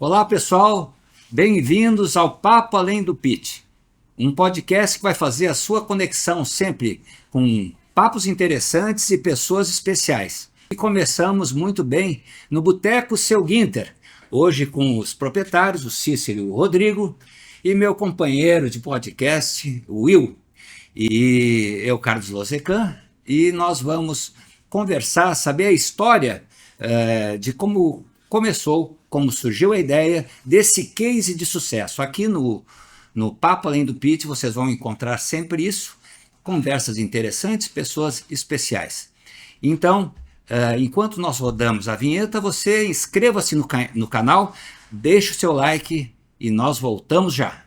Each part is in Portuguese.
Olá, pessoal. Bem-vindos ao Papo Além do Pitch, um podcast que vai fazer a sua conexão sempre com papos interessantes e pessoas especiais. E começamos muito bem no Boteco Seu Guinter, hoje com os proprietários, o Cícero e o Rodrigo, e meu companheiro de podcast, o Will, e eu, Carlos Lozecan, e nós vamos conversar, saber a história de como começou, como surgiu a ideia desse case de sucesso. Aqui no Papo Além do Pitch vocês vão encontrar sempre isso, conversas interessantes, pessoas especiais. Então, enquanto nós rodamos a vinheta, você inscreva-se no canal, deixe o seu like e nós voltamos já.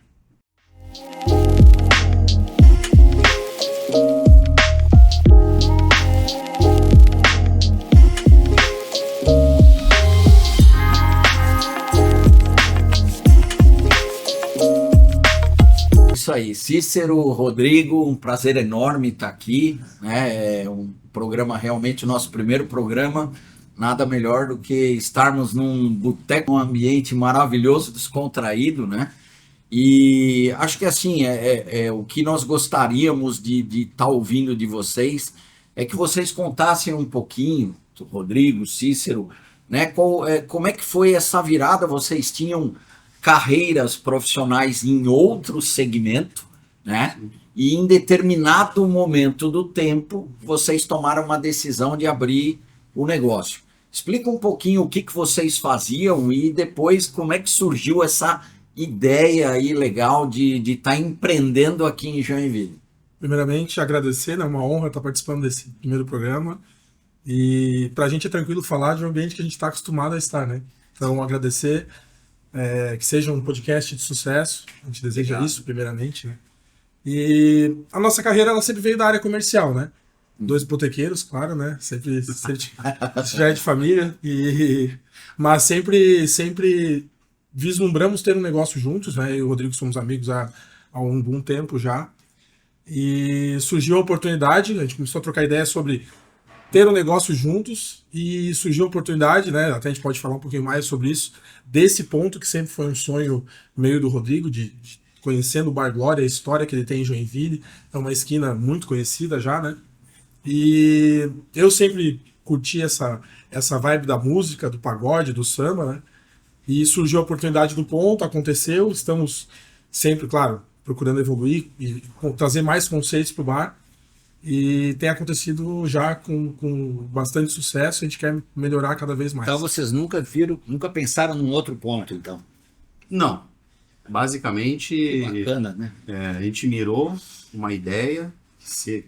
Isso aí, Cícero, Rodrigo, um prazer enorme estar aqui, né? É um programa, realmente o nosso primeiro programa, nada melhor do que estarmos num boteco, um ambiente maravilhoso, descontraído, né? E acho que assim, o que nós gostaríamos de estar ouvindo de vocês é que vocês contassem um pouquinho, Rodrigo, Cícero, né? Como é que foi essa virada? Vocês tinham carreiras profissionais em outro segmento, né? E em determinado momento do tempo, vocês tomaram uma decisão de abrir o negócio. Explica um pouquinho o que vocês faziam e depois como é que surgiu essa ideia aí legal de estar empreendendo aqui em Joinville. Primeiramente, agradecer, né? É uma honra estar participando desse primeiro programa. E para a gente é tranquilo falar de um ambiente que a gente está acostumado a estar, né? Então, agradecer. Que seja um podcast de sucesso, a gente deseja isso primeiramente, né? E a nossa carreira ela sempre veio da área comercial, né? Dois botequeiros, claro, né? Sempre já é de família, mas sempre vislumbramos ter um negócio juntos, né? Eu e o Rodrigo somos amigos há um bom tempo já, e surgiu a oportunidade, a gente começou a trocar ideias sobre ter um negócio juntos e surgiu a oportunidade, né? Até a gente pode falar um pouquinho mais sobre isso, desse ponto que sempre foi um sonho meio do Rodrigo, de conhecendo o Bar Glória, a história que ele tem em Joinville, é uma esquina muito conhecida já, né? E eu sempre curti essa vibe da música, do pagode, do samba, né? E surgiu a oportunidade do ponto, aconteceu, estamos sempre, claro, procurando evoluir e trazer mais conceitos para o bar. E tem acontecido já com bastante sucesso, a gente quer melhorar cada vez mais. Então vocês nunca pensaram num outro ponto, então? Não. Basicamente, bacana, né? A gente mirou uma ideia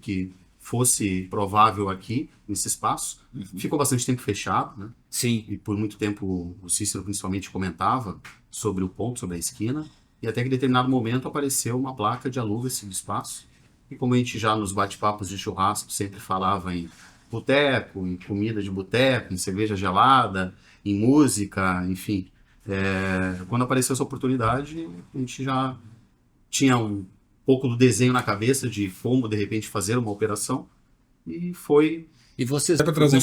que fosse provável aqui, nesse espaço. Ficou bastante tempo fechado, né? Sim. E por muito tempo o Cícero principalmente comentava sobre o ponto, sobre a esquina. E até que em determinado momento apareceu uma placa de aluga-se do espaço. E como a gente já nos bate-papos de churrasco sempre falava em boteco, em comida de boteco, em cerveja gelada, em música, enfim. Quando apareceu essa oportunidade, a gente já tinha um pouco do desenho na cabeça de como, de repente, fazer uma operação. E foi... E vocês... Para trazer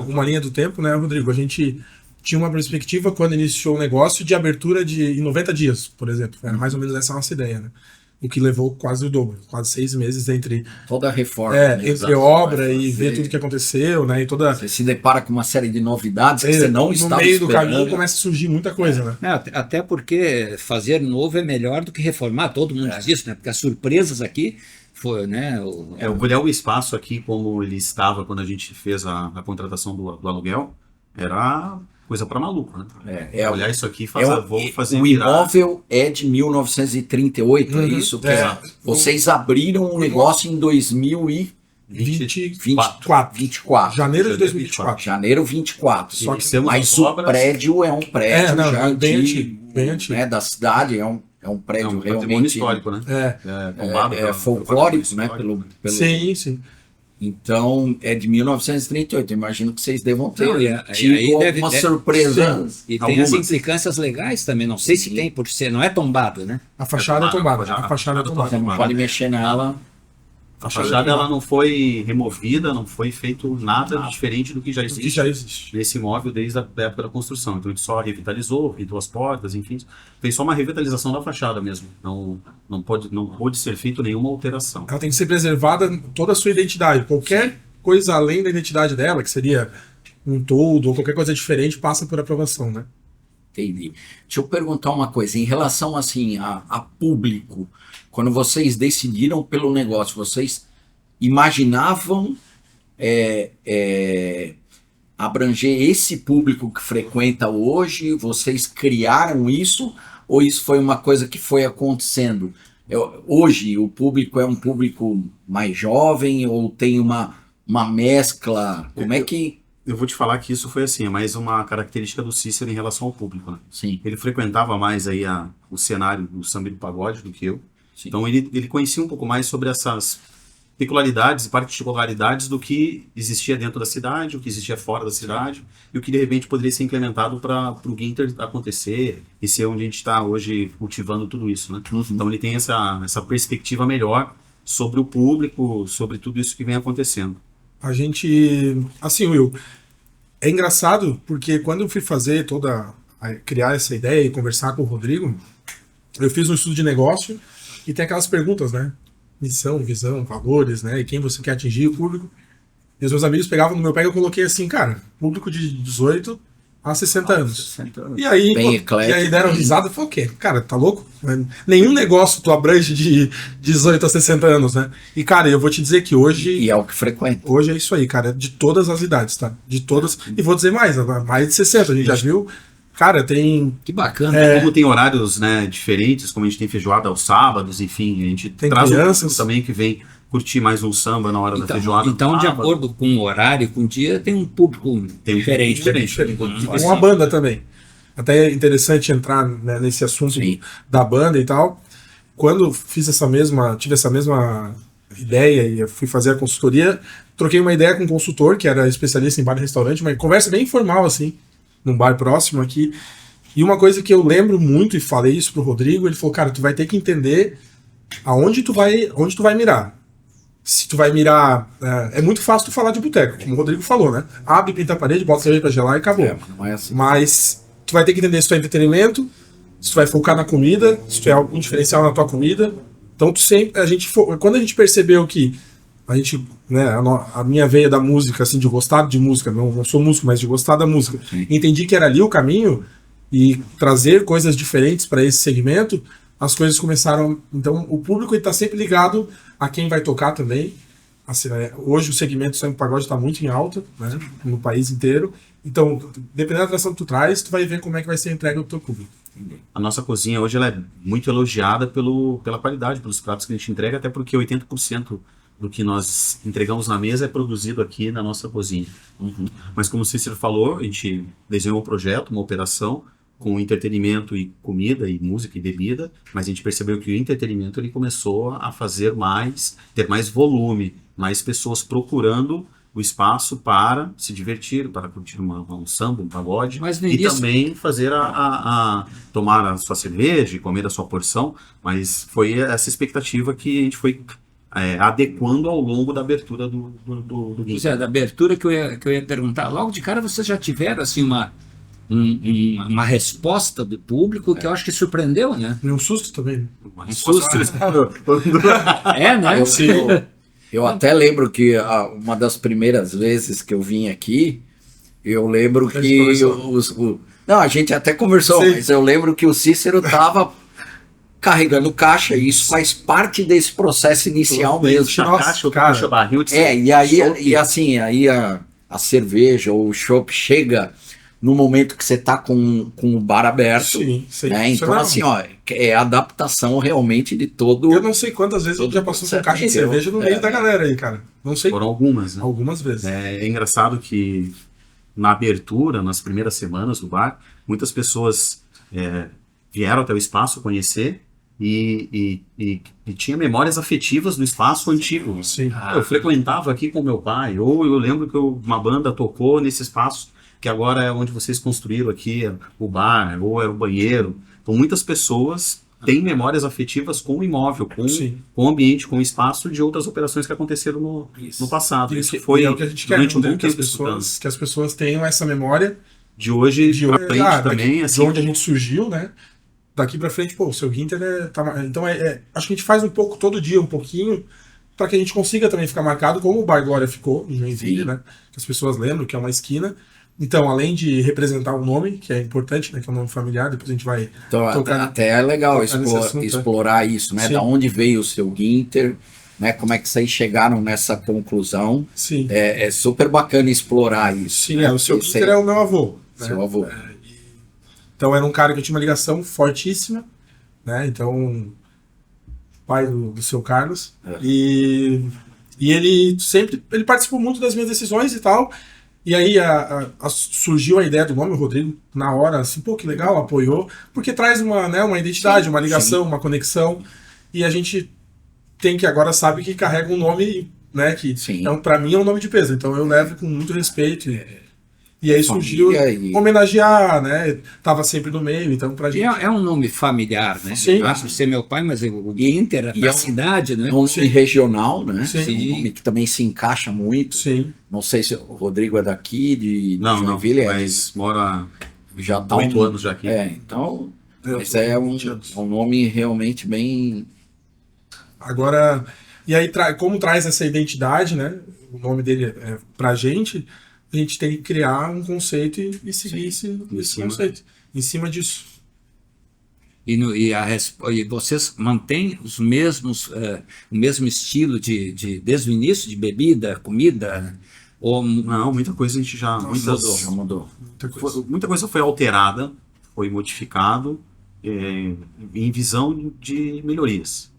uma linha do tempo, né, Rodrigo? A gente tinha uma perspectiva, quando iniciou o negócio, de abertura em 90 dias, por exemplo. Era mais ou menos essa a nossa ideia, né? O que levou quase o dobro, quase 6 meses entre toda a reforma, entre obra e ver tudo que aconteceu, né? E você se depara com uma série de novidades que você não estava esperando. No meio do caminho começa a surgir muita coisa, né? Até porque fazer novo é melhor do que reformar, todo mundo diz isso, né? Porque as surpresas aqui foi, né? Eu olhar o espaço aqui como ele estava quando a gente fez a contratação do aluguel, era coisa para maluco, né? Olhar isso aqui e fazer, vou fazer. O imóvel é de 1938, é isso? Vocês abriram um negócio em 2024. Janeiro de 2024. Janeiro 24. Só que mas o prédio é um prédio já antigo, bem antigo. Né, da cidade, é um prédio realmente histórico, né? Folclórico, né? Sim. Então, é de 1938. Eu imagino que vocês devam ter alguma surpresa. E tem as implicâncias legais também. Não sei se tem, porque não é tombado, né? A fachada é tombada. Você não pode mexer nela. A fachada ela não foi removida, não foi feito nada diferente do que já Que existe já existe. nesse imóvel desde a época da construção. Então a gente só revitalizou, pintou as portas, enfim, fez só uma revitalização da fachada mesmo. Não pôde ser feito nenhuma alteração. Ela tem que ser preservada toda a sua identidade. Qualquer coisa além da identidade dela, que seria um todo ou qualquer coisa diferente, passa por aprovação, né? Entendi. Deixa eu perguntar uma coisa. Em relação, assim, a público, quando vocês decidiram pelo negócio, vocês imaginavam abranger esse público que frequenta hoje? Vocês criaram isso? Ou isso foi uma coisa que foi acontecendo? Hoje, o público é um público mais jovem ou tem uma mescla? Como é que... Eu vou te falar que isso foi assim, é mais uma característica do Cícero em relação ao público, né? Sim. Ele frequentava mais aí o cenário do samba e do pagode do que eu. Sim. Então ele conhecia um pouco mais sobre essas peculiaridades e particularidades do que existia dentro da cidade, o que existia fora da cidade e o que de repente poderia ser implementado para o Ginter acontecer e ser onde a gente está hoje cultivando tudo isso, né? Então ele tem essa perspectiva melhor sobre o público, sobre tudo isso que vem acontecendo. A gente... Assim, Will, é engraçado porque quando eu fui fazer criar essa ideia e conversar com o Rodrigo, eu fiz um estudo de negócio e tem aquelas perguntas, né? Missão, visão, valores, né? E quem você quer atingir, o público. E os meus amigos pegavam no meu pé e eu coloquei assim, cara, público de 18 a 60 anos. 60 anos. E aí, Bem eclético. e aí deram risada e falou, o quê? Cara, tá louco? Nenhum negócio tu abrange de 18 a 60 anos, né? E, cara, eu vou te dizer que hoje... E é o que frequenta. Hoje é isso aí, cara. De todas as idades, tá? De todas. E vou dizer mais de 60. A gente já viu. Cara, tem... Que bacana. Como tem horários, né, diferentes, como a gente tem feijoada aos sábados, enfim, a gente Tem traz um crianças. público também que vem curtir mais um samba na hora da feijoada. Então, do de sábado. acordo com o horário, com o dia, tem um público Tem um diferente. diferente. Uma banda também. Até é interessante entrar, né, nesse assunto Sim. da banda e tal. Quando tive essa mesma ideia e eu fui fazer a consultoria, troquei uma ideia com um consultor que era especialista em bar e restaurante, uma conversa bem informal, assim, num bar próximo aqui. E uma coisa que eu lembro muito, e falei isso pro Rodrigo, ele falou, cara, tu vai ter que entender onde tu vai mirar. Se tu vai mirar... É muito fácil tu falar de boteco, como o Rodrigo falou, né? Abre, pinta a parede, bota cerveja pra gelar e acabou. Não é assim. Mas tu vai ter que entender se tu é entretenimento, se tu vai focar na comida, se tu é algum diferencial na tua comida. Então quando a gente percebeu que a gente, né, a minha veia da música, assim, de gostar de música, não sou músico, mas de gostar da música, entendi que era ali o caminho e trazer coisas diferentes para esse segmento, as coisas começaram. Então o público está sempre ligado a quem vai tocar também. Assim, hoje o segmento samba e pagode está muito em alta, né, no país inteiro. Então, dependendo da atração que tu traz, tu vai ver como é que vai ser a entrega do teu público. A nossa cozinha hoje ela é muito elogiada pela qualidade, pelos pratos que a gente entrega, até porque 80% do que nós entregamos na mesa é produzido aqui na nossa cozinha. Mas como o Cícero falou, a gente desenhou um projeto, uma operação, com entretenimento e comida e música e bebida, mas a gente percebeu que o entretenimento ele começou a ter mais volume, mais pessoas procurando o espaço para se divertir, para curtir um samba, um pagode, Mas no e início... também fazer tomar a sua cerveja e comer a sua porção, mas foi essa expectativa que a gente foi adequando ao longo da abertura do Pois é, da abertura que eu ia perguntar. Logo de cara vocês já tiveram assim uma resposta do público que eu acho que surpreendeu, né? E um susto também, né? Um susto. Né? Eu até lembro que uma das primeiras vezes que eu vim aqui, eu lembro que não, a gente até conversou, Sim. mas eu lembro que o Cícero estava carregando caixa, e isso faz parte desse processo inicial mesmo. Nossa, cara. Barril de E aí, a cerveja ou o chopp chega no momento que você tá com o bar aberto, Sim. né? Isso é Então, normal. assim, é a adaptação realmente de todo... Eu não sei quantas vezes a gente já passou com caixa de cerveja no meio da galera aí, cara. Não sei. Foram algumas, né? Algumas vezes. É engraçado que na abertura, nas primeiras semanas do bar, muitas pessoas vieram até o espaço conhecer e tinha memórias afetivas do espaço antigo. Sim. Eu frequentava aqui com meu pai, ou eu lembro que uma banda tocou nesse espaço que agora é onde vocês construíram aqui o bar, ou era o banheiro. Então muitas pessoas tem memórias afetivas com o imóvel, Sim. com o ambiente, com o espaço de outras operações que aconteceram no passado. Isso E foi é o que a gente quer, durante um né? bom tempo estudando. Que as pessoas tenham essa memória De hoje pra frente também, de assim, onde a gente surgiu, né? Daqui pra frente, pô, o seu Ginter então acho que a gente faz um pouco todo dia, um pouquinho, para que a gente consiga também ficar marcado como o Bar Glória ficou em Joinville, né? Que as pessoas lembram que é uma esquina. Então, além de representar o nome, que é importante, né? Que é um nome familiar, depois a gente vai Então, tocar até é legal tocar nesse assunto, explorar isso, né? Sim. Da onde veio o seu Ginter, né? Como é que vocês chegaram nessa conclusão? Sim. É super bacana explorar isso. Sim, né? o seu Porque Ginter é o meu avô. Né? seu avô. Então era um cara que eu tinha uma ligação fortíssima, né? Então, pai do seu Carlos. E ele ele participou muito das minhas decisões e tal. E aí surgiu a ideia do nome, o Rodrigo, na hora, assim, pô, que legal, apoiou, porque traz uma identidade, Sim, uma ligação, sim. uma conexão. E a gente tem que agora sabe que carrega um nome, né? Que Sim. para mim é um nome de peso. Então eu levo com muito respeito. E aí surgiu Família homenagear, né? Tava sempre no meio, então pra E gente. é um nome familiar, né? Sim. Eu acho que ser meu pai, mas o Ginter, E da é um- cidade, né? É um nome regional, né? Sim. É um nome que também se encaixa muito. Sim. Não sei se o Rodrigo é daqui, de não, Joinville, mas mora já tá 8 anos já aqui. Então, Eu esse tô é com 20 anos. um nome realmente bem... Agora, e aí como traz essa identidade, né? O nome dele pra gente, a gente tem que criar um conceito e seguir esse cima. conceito. Em cima disso. E vocês mantêm os mesmos, o mesmo estilo desde o início, de bebida, comida? Ou Não, muita coisa a gente já... Já mudou. Muita coisa. Muita coisa foi alterada, foi modificado em visão de melhorias.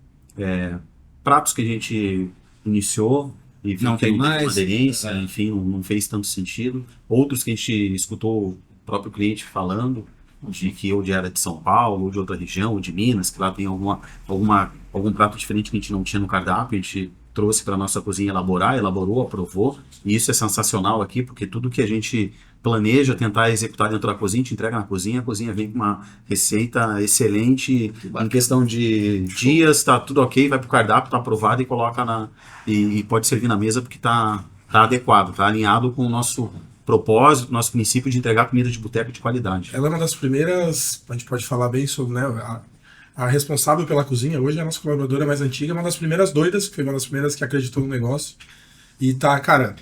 Pratos que a gente iniciou e viu Não que tem não mais. teve aderência, enfim, não fez tanto sentido. Outros que a gente escutou o próprio cliente falando, de que ou de era de São Paulo, ou de outra região, ou de Minas, que lá tem algum prato diferente que a gente não tinha no cardápio, a gente trouxe para a nossa cozinha elaborou, aprovou, e isso é sensacional aqui, porque tudo que a gente planeja tentar executar dentro da cozinha, a gente entrega na cozinha, a cozinha vem com uma receita excelente, em questão de dias, tá tudo ok, vai pro cardápio, tá aprovado e coloca e pode servir na mesa porque tá adequado, tá alinhado com o nosso propósito, nosso princípio de entregar comida de boteco de qualidade. Ela é uma das primeiras, a gente pode falar bem sobre, né? A responsável pela cozinha, hoje é a nossa colaboradora mais antiga, uma das primeiras doidas, que foi uma das primeiras que acreditou no negócio. E tá, cara,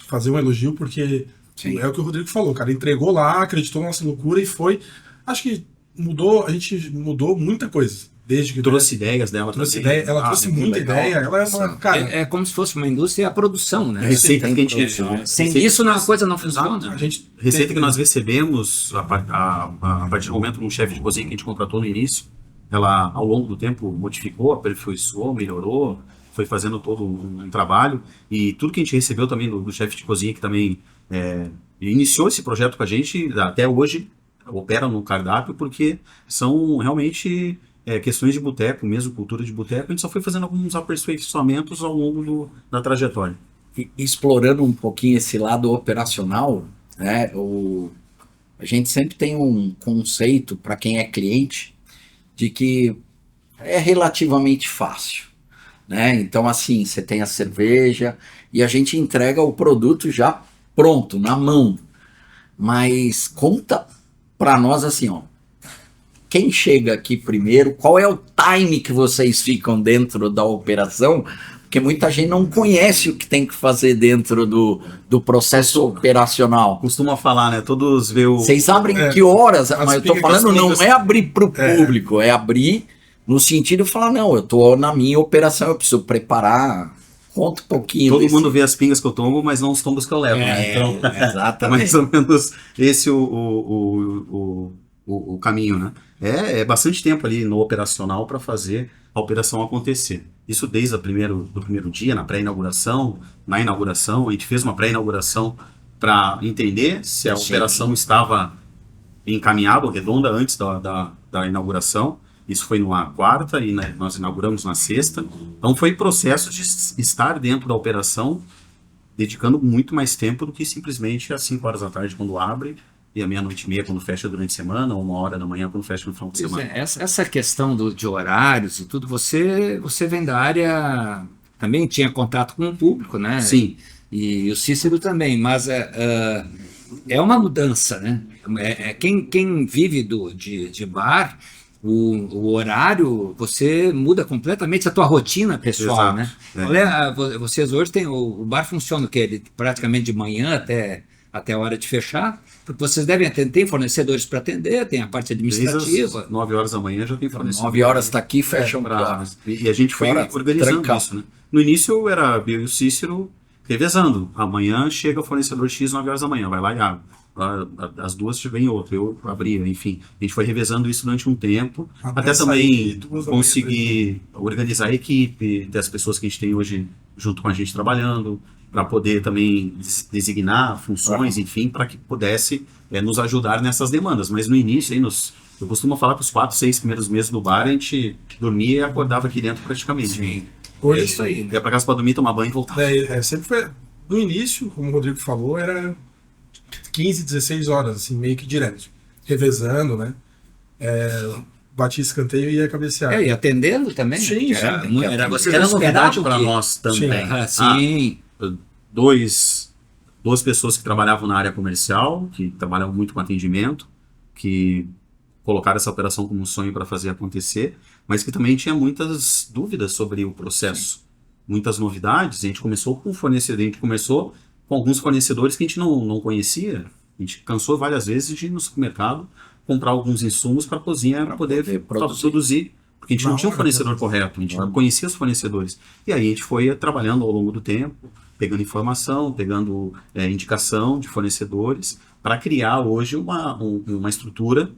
fazer um elogio, porque Sim. é o que o Rodrigo falou, cara, entregou lá, acreditou na nossa loucura e foi. Acho que a gente mudou muita coisa. Desde que Trouxe ideias dela trouxe também. ideia, ela trouxe muita legal. ideia, ela é uma, cara, É como se fosse uma indústria e a produção, né? Receita que a gente... Sem receita- isso a coisa não funciona. a gente Receita que nós recebemos a partir do momento de um chefe de cozinha que a gente contratou no início, ela ao longo do tempo modificou, aperfeiçoou, melhorou, foi fazendo todo um trabalho, e tudo que a gente recebeu também do chefe de cozinha que também iniciou esse projeto com a gente, até hoje opera no cardápio, porque são realmente questões de boteco, mesmo cultura de boteco, a gente só foi fazendo alguns aperfeiçoamentos ao longo da trajetória. Explorando um pouquinho esse lado operacional, né? A gente sempre tem um conceito para quem é cliente de que é relativamente fácil, né? Então, assim, você tem a cerveja e a gente entrega o produto já pronto, na mão. Mas conta para nós assim, ó, quem chega aqui primeiro, qual é o time que vocês ficam dentro da operação? Porque muita gente não conhece o que tem que fazer dentro do processo operacional. Costuma falar, né? Todos vê o... Vocês abrem que horas? Mas eu tô pingas, falando, as não pingas. é abrir para o público, é abrir no sentido de falar, não, eu tô na minha operação, eu preciso preparar. Conta um pouquinho. Todo mundo vê as pingas que eu tomo, mas não os tombos que eu levo, né? Então, é mais ou menos esse o caminho, né? É bastante tempo ali no operacional para fazer a operação acontecer. Isso desde do primeiro dia, na pré-inauguração, na inauguração. A gente fez uma pré-inauguração para entender se a operação estava encaminhada ou redonda antes da inauguração. Isso foi numa quarta e nós inauguramos na sexta. Então foi processo de estar dentro da operação, dedicando muito mais tempo do que simplesmente às 5 horas da tarde quando abre e a meia-noite e meia quando fecha durante a semana, ou 1h da manhã quando fecha no final de Pois semana. é, essa questão de horários e tudo, você vem da área, também tinha contato com o público, né? Sim. E o Cícero também, mas é uma mudança, né? Quem vive de bar, o horário, você muda completamente a tua rotina pessoal, Exato, né? é. Qual é vocês hoje têm, o bar funciona o quê? Ele praticamente de manhã até a hora de fechar, porque vocês devem atender, tem fornecedores para atender, tem a parte Desde administrativa. as 9h da manhã já tem fornecedor. 9 horas tá aqui, fecham Pra- horas. E a gente foi Fora organizando trancar. isso, né? No início era eu e o Cícero revezando. Amanhã chega o fornecedor X 9h da manhã, vai lá e abre. As 2 vem outro, eu abria, enfim. A gente foi revezando isso durante um tempo, até também conseguir organizar a equipe das pessoas que a gente tem hoje junto com a gente trabalhando, para poder também designar funções, enfim, para que pudesse nos ajudar nessas demandas. Mas no início, aí, eu costumo falar que os 4, 6 primeiros meses do bar, a gente dormia e acordava aqui dentro praticamente. Sim. Hoje, É isso aí. Ia para casa para dormir, tomar banho e voltar. sempre foi. No início, como o Rodrigo falou, era 15, 16 horas, assim, meio que direto. Revezando, né? Batia escanteio e ia cabecear. E atendendo também? Sim, Era, sim. era, vocês Era esperavam novidade para que- nós também. Sim. Duas pessoas que trabalhavam na área comercial, que trabalhavam muito com atendimento, que colocaram essa operação como um sonho para fazer acontecer, mas que também tinha muitas dúvidas sobre o processo, muitas novidades. A gente começou com fornecedor, a gente começou com alguns fornecedores que a gente não conhecia. A gente cansou várias vezes de ir no supermercado comprar alguns insumos para a cozinha para poder produzir, porque a gente não tinha um fornecedor correto, a gente não conhecia os fornecedores. E aí a gente foi trabalhando ao longo do tempo, pegando informação, pegando indicação de fornecedores, para criar hoje uma estrutura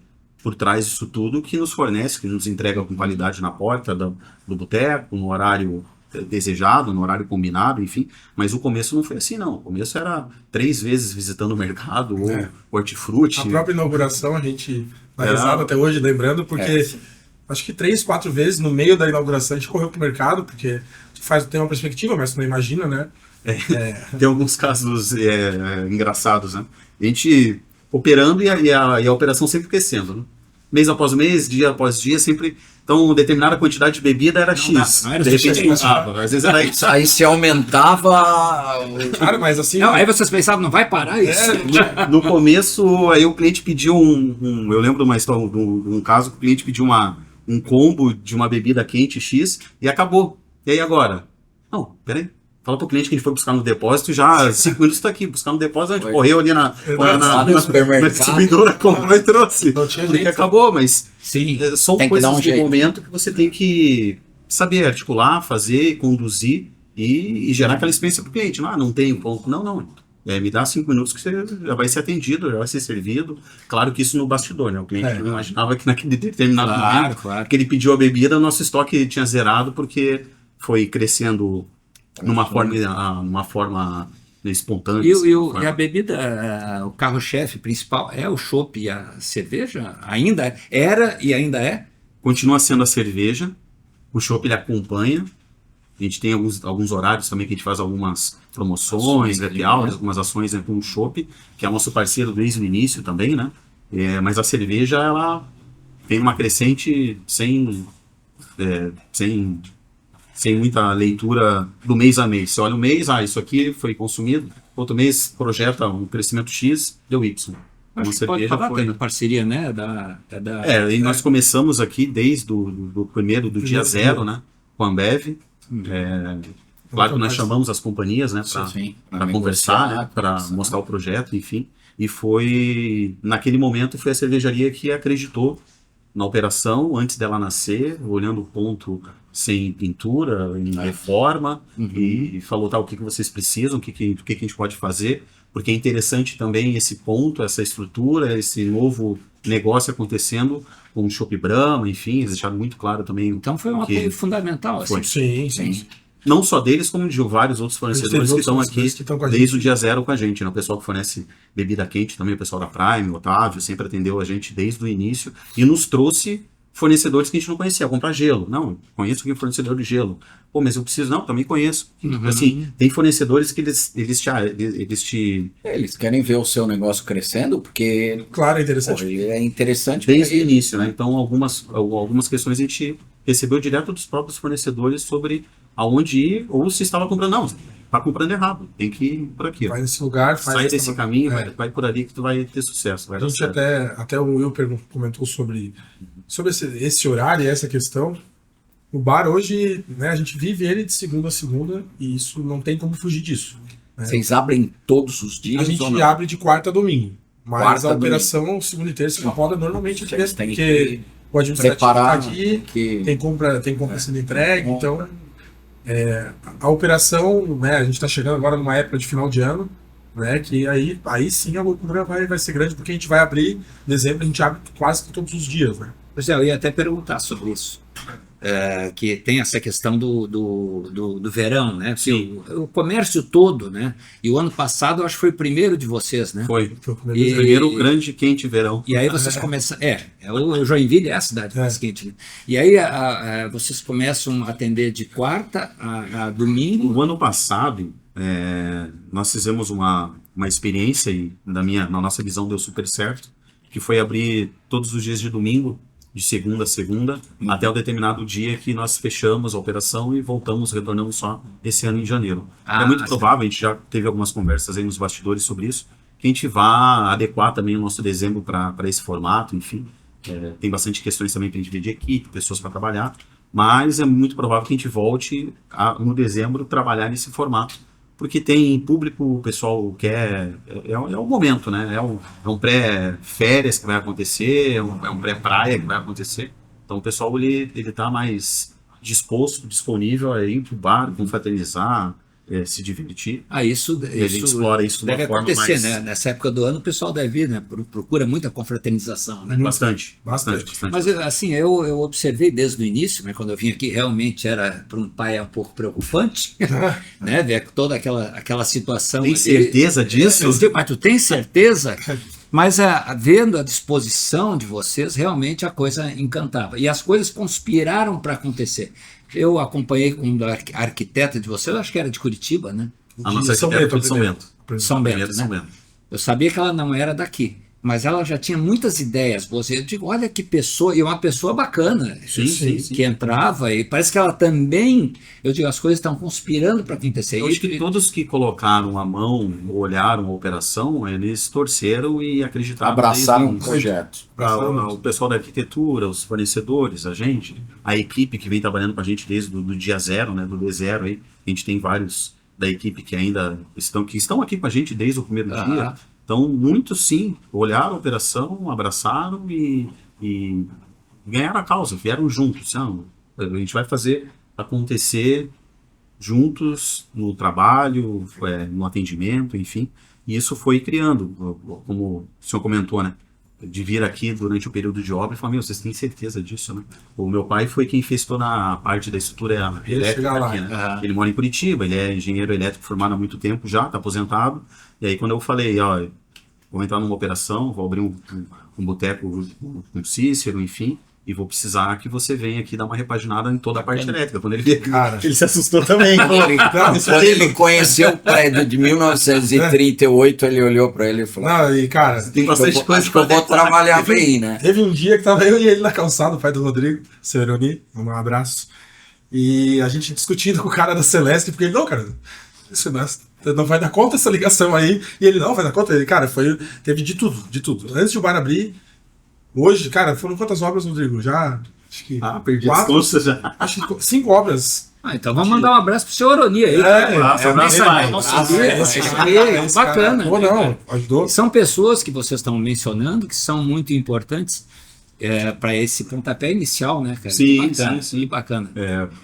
por trás disso tudo que nos fornece, que nos entrega com qualidade na porta do boteco, no horário desejado, no horário combinado, enfim. Mas o começo não foi assim, não. O começo era 3 vezes visitando o mercado, ou hortifruti. A própria inauguração, a gente dá risada até hoje, lembrando, porque acho que 3, 4 vezes no meio da inauguração a gente correu pro mercado, porque tem uma perspectiva, mas você não imagina, né? Tem alguns casos engraçados, né? A gente operando e a operação sempre crescendo, né? Mês após mês, dia após dia, sempre. Então, determinada quantidade de bebida era X. não era de repente suficiente. mudava. Às vezes era Y. Aí se aumentava. Cara, mas assim. Não, aí vocês pensavam, não vai parar isso? No começo, aí o cliente pediu eu lembro de uma história, de um caso que o cliente pediu um combo de uma bebida quente X e acabou. E aí agora? Não, peraí. Fala pro cliente que a gente foi buscar no depósito e já 5 minutos tá aqui. Buscar no depósito, a gente correu ali na supermercado. distribuidora, comprou e trouxe. Não tinha Porque jeito. acabou, mas Sim. são Tem que dar coisas um de jeito. momento que você tem que saber articular, fazer, conduzir e gerar aquela experiência pro cliente. Não tem ponto. Não. Me dá 5 minutos que você já vai ser atendido, já vai ser servido. Claro que isso no bastidor, né? O cliente não imaginava que naquele determinado momento Claro. que ele pediu a bebida, o nosso estoque tinha zerado porque foi crescendo numa forma espontânea. E a bebida, o carro-chefe principal é o chopp e a cerveja? Ainda era e ainda é? Continua sendo a cerveja, o chopp ele acompanha. A gente tem alguns horários também que a gente faz algumas promoções, happy hours, algumas ações com o chopp, que é nosso parceiro desde o início também, né? Mas a cerveja, ela tem uma crescente sem muita leitura do mês a mês. Você olha o mês, isso aqui foi consumido, outro mês projeta um crescimento X, deu Y. Acho que pode falar, tem parceria, né? E nós começamos aqui desde do dia zero, né? Com a Ambev. Claro que nós chamamos as companhias, né? Para conversar, né, para mostrar o projeto, enfim. E naquele momento, foi a cervejaria que acreditou na operação, antes dela nascer, olhando o ponto sem pintura, em reforma, e falou, o que vocês precisam, o que a gente pode fazer, porque é interessante também esse ponto, essa estrutura, esse novo negócio acontecendo com o Chopp Brahma, enfim, eles deixaram muito claro também. Então foi um apoio fundamental. Assim. Sim. Não só deles, como de vários outros fornecedores que estão aqui desde o dia zero com a gente, né? O pessoal que fornece bebida quente também, o pessoal da Prime, o Otávio, sempre atendeu a gente desde o início e nos trouxe fornecedores que a gente não conhecia, comprar gelo. Não, conheço aqui um fornecedor de gelo. Pô, mas eu preciso, não, também conheço. Assim, tem fornecedores que eles te Eles querem ver o seu negócio crescendo, porque Claro, é pô, interessante. ele é interessante. desde o pra ele. início, né? Então, algumas questões a gente recebeu direto dos próprios fornecedores sobre aonde ir, ou se estava comprando. Não, está comprando errado, tem que ir por aqui. Ó. Vai nesse lugar, faz Sai essa- desse caminho, É. vai por ali que tu vai ter sucesso. Vai A dar gente certo. até o Will comentou sobre esse horário e essa questão. O bar hoje, né, a gente vive ele de segunda a segunda e isso não tem como fugir disso. Né? Vocês abrem todos os dias A gente ou não? abre de quarta a domingo, mas Quarta a a operação segunda e terça roda normalmente aqui Vocês dentro, têm porque que o administrativo preparar tá aqui, que tem compra sendo entregue, então a operação, né, a gente está chegando agora numa época de final de ano, né, que aí sim a loucura vai ser grande, porque a gente vai abrir, em dezembro a gente abre quase que todos os dias, né? Pois é, eu ia até perguntar sobre isso. Que tem essa questão do verão, né? Sim. O comércio todo, né? E o ano passado eu acho que foi o primeiro de vocês, né? Foi. Foi o primeiro E- Primeiro grande quente verão. E aí vocês começam. O Joinville é a cidade mais quente, né? E aí vocês começam a atender de quarta a domingo. No ano passado, nós fizemos uma experiência e na nossa visão deu super certo, que foi abrir todos os dias de domingo, de segunda a segunda, até o determinado dia que nós fechamos a operação e retornamos só esse ano em janeiro. Ah, É muito sim. provável, a gente já teve algumas conversas aí nos bastidores sobre isso, que a gente vá adequar também o nosso dezembro para esse formato, enfim. Tem bastante questões também para a gente ver de equipe, pessoas para trabalhar, mas é muito provável que a gente volte no dezembro trabalhar nesse formato, porque tem público, o pessoal quer, é o momento, né? É um pré-férias que vai acontecer, é um pré-praia que vai acontecer, então o pessoal ele tá mais disponível a ir pro bar, confraternizar, se divertir. Isso, E a gente explora isso de uma deve forma acontecer, mais... né? Nessa época do ano o pessoal deve ir, né? Procura muita confraternização, né? Bastante. Mas assim, eu observei desde o início, né, quando eu vim aqui, realmente era para um pai um pouco preocupante, né, ver toda aquela situação. Tem ali. certeza disso? Mas tu tem certeza? Mas vendo a disposição de vocês, realmente a coisa encantava. E as coisas conspiraram para acontecer. Eu acompanhei com a arquiteta de vocês, acho que era de Curitiba, né? A nossa São arquiteta Bento, foi de São primeiro. Bento. São Primeiro Bento, de São né? Bento. Eu sabia que ela não era daqui, mas ela já tinha muitas ideias boas. Eu digo, olha que pessoa, e uma pessoa bacana, Sim. que entrava, e parece que ela também, eu digo, as coisas estão conspirando para acontecer. Eu acho que todos que colocaram a mão, olharam a operação, eles torceram e acreditaram. abraçaram o desde projeto. o pessoal da arquitetura, os fornecedores, a gente, a equipe que vem trabalhando com a gente desde do dia zero, né, do D0 aí, a gente tem vários da equipe que ainda estão aqui com a gente desde o primeiro dia. Então, muitos sim, olharam a operação, abraçaram e ganharam a causa, vieram juntos. Não, a gente vai fazer acontecer juntos no trabalho, no atendimento, enfim. E isso foi criando, como o senhor comentou, né? De vir aqui durante o período de obra e falar, vocês têm certeza disso, né? O meu pai foi quem fez toda a parte da estrutura elétrica lá. aqui, né? Ele mora em Curitiba, ele é engenheiro elétrico formado há muito tempo já, está aposentado. E aí quando eu falei, vou entrar numa operação, vou abrir um boteco com o Cícero, enfim, e vou precisar que você venha aqui dar uma repaginada em toda a parte elétrica. Quando ele veio, Cara. ele se assustou também. Quando ele conheceu o prédio de 1938, ele olhou para ele e falou: Não, e cara, Tem bastante coisa acho que eu vou trabalhar bem, né? teve um dia que tava eu e ele na calçada, o pai do Rodrigo, seu Eroni, um abraço. E a gente discutindo com o cara da Celeste, porque ele, não, cara, isso não vai dar conta essa ligação aí. E ele, não, vai dar conta. Ele, cara, teve de tudo. Antes de o bar abrir, hoje, cara, foram quantas obras, Rodrigo? Já, acho que... Perdi as contas já. Acho que 5 obras. Então vamos mandar um abraço pro seu Oroni aí. Bacana. Ou não, ajudou. São pessoas que vocês estão mencionando que são muito importantes para esse pontapé inicial, né, cara? Sim, Bacana, sim. que bacana.